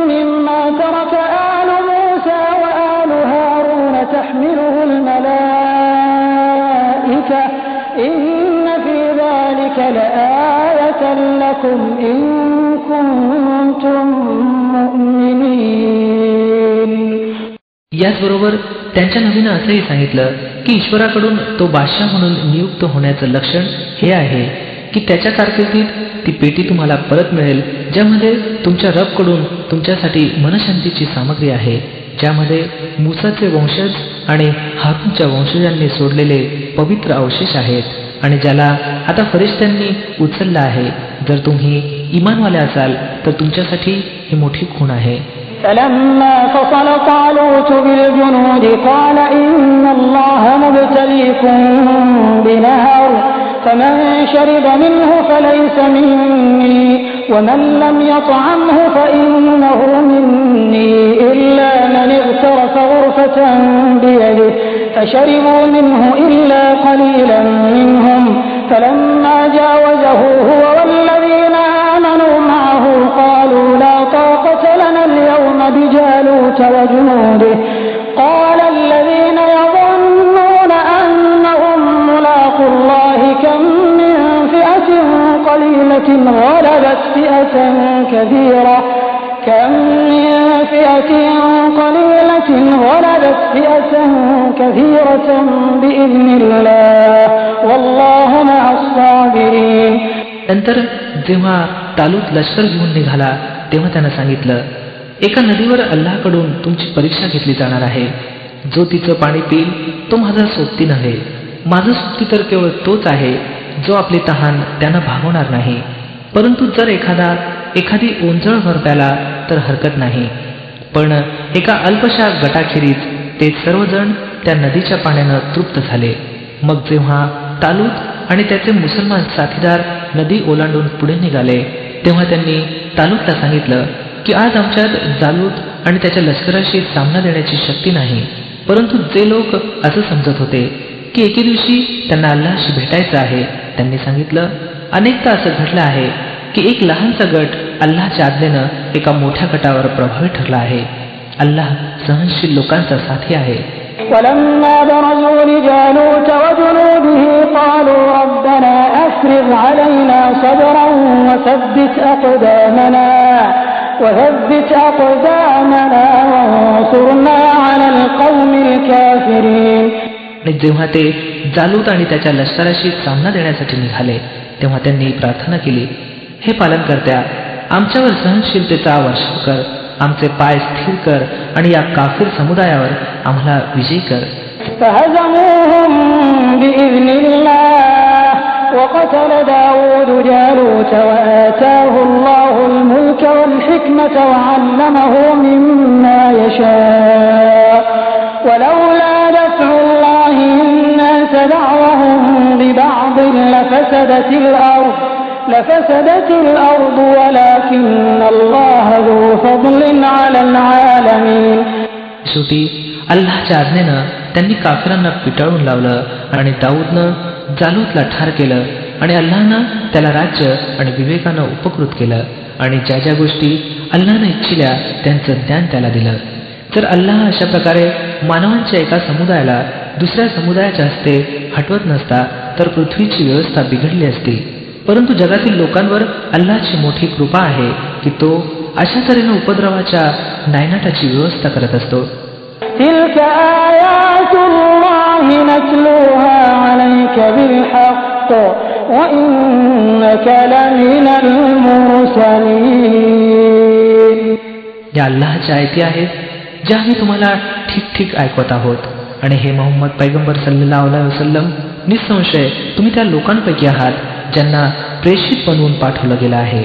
مما ترك آل موسى وآل تحمله الملائكة إن في ذلك لآية لكم إن كنتم مؤمنين. याचबरोबर त्यांच्या नबीनं असंही सांगितलं की ईश्वराकडून तो बादशाह म्हणून नियुक्त होण्याचं लक्षण हे आहे की त्याच्या कारकिर्दीत ती पेटी तुम्हाला परत मिळेल ज्यामध्ये तुमच्या रबकडून तुमच्यासाठी मनशांतीची सामग्री आहे, ज्यामध्ये मूसाचे वंशज आणि हारूनच्या वंशजांनी सोडलेले पवित्र अवशेष आहेत आणि ज्याला आता फरिश्त्यांनी उचलला आहे. जर तुम्ही इमानवाले असाल तर तुमच्यासाठी ही मोठी खूण आहे. فلما فصل طالوت بالجنود قال إن الله مبتليكم بنهر فمن شرب منه فليس مني ومن لم يطعمه فإنه مني إلا من اغترف غرفة بيده فشربوا منه إلا قليلا منهم فلما جاوزه هو والذين آمنوا معه قالوا لا طاقة لنا اليوم بجالوت وجنوده قال الذين يظنون أنهم ملاقو الله كم من فئة قليلة غلبت فئة كثيرة بإذن الله والله مع الصابرين. नंतर जेव्हा तालूत लष्कर घेऊन निघाला तेव्हा त्यानं सांगितलं, एका नदीवर अल्लाहकडून तुमची परीक्षा घेतली जाणार आहे. जो तिचं पाणी पिईल तो माझा सोबती नव्हे, माझं सोबती तर केवळ तोच आहे जो आपली तहान त्यानं भागवणार नाही. परंतु जर एखादी ओंजळ भर प्याला तर हरकत नाही. पण एका अल्पशा गटाखेरीज ते सर्वजण त्या नदीच्या पाण्यानं तृप्त झाले. मग जेव्हा तालूत आणि त्याचे मुसलमान साथीदार नदी ओलांडून पुढे निघाले तेव्हा त्यांनी तालूतला सांगितलं की आज आमच्यात जालूत आणि त्याच्या लष्कराशी सामना देण्याची शक्ती नाही. परंतु जे लोक असं समजत होते की एके दिवशी त्यांना अल्लाहशी भेटायचं आहे, त्यांनी सांगितलं, अनेकदा असं घडलं आहे की एक लहानसा गट अल्लाहच्या आज्ञेनं एका मोठ्या गटावर प्रभावी ठरला आहे. अल्लाह सहनशील लोकांचा साथी आहे. ولما برزوا لجالوت وجنوده قالوا ربنا أفرغ علينا صبرا وثبت أقدامنا وانصرنا على القوم الكافرين. जेव्हा ते जालूत आणि त्याच्या लष्कराशी सामना देण्यासाठी निघाले तेव्हा त्यांनी प्रार्थना केली, हे पालनकर्त्या, आमच्यावर सहनशीलतेचा वर्षाव कर, आमचे पाय स्थिर कर आणि या काफिर समुदायावर आम्हाला विजयी कर. فهزموهم بإذن الله وقتل داود جالوت وآتاه الله الملك والحكمة وعلمه مما يشاء ولولا دفع الله الناس بعضهم ببعض لفسدت الأرض ولكن الله ذو فضل على العالمين. शेवटी अल्लाहच्या आज्ञेनं त्यांनी काफिरांना पिटाळून लावलं आणि दाऊदनं जालूतला ठार केलं आणि अल्लाहनं त्याला राज्य आणि विवेकानं उपकृत केलं आणि ज्या ज्या गोष्टी अल्लाहनं इच्छिल्या त्यांचं ज्ञान त्याला दिलं. जर अल्लाह अशा प्रकारे मानवांच्या एका समुदायाला दुसऱ्या समुदायाच्या हस्ते हटवत नसता तर पृथ्वीची व्यवस्था बिघडली असती. परंतु जगातील लोकांवर अल्लाहची मोठी कृपा आहे की तो अशा तऱ्हेनं उपद्रवाच्या नायनाटाची व्यवस्था करत असतो. تلك آيات الله نتلوها عليك بالحق وإنك لمن المرسلين. या अल्लाहच्या आयती आहेत ज्या आम्ही तुम्हाला ठीक ठीक ऐकवत आहोत आणि हे मोहम्मद पैगंबर सल्लल्लाहु अलैहि वसल्लम निसंशय तुम्ही त्या लोकांपैकी आहात ज्यांना प्रेषित बनवून पाठवलं गेलं आहे.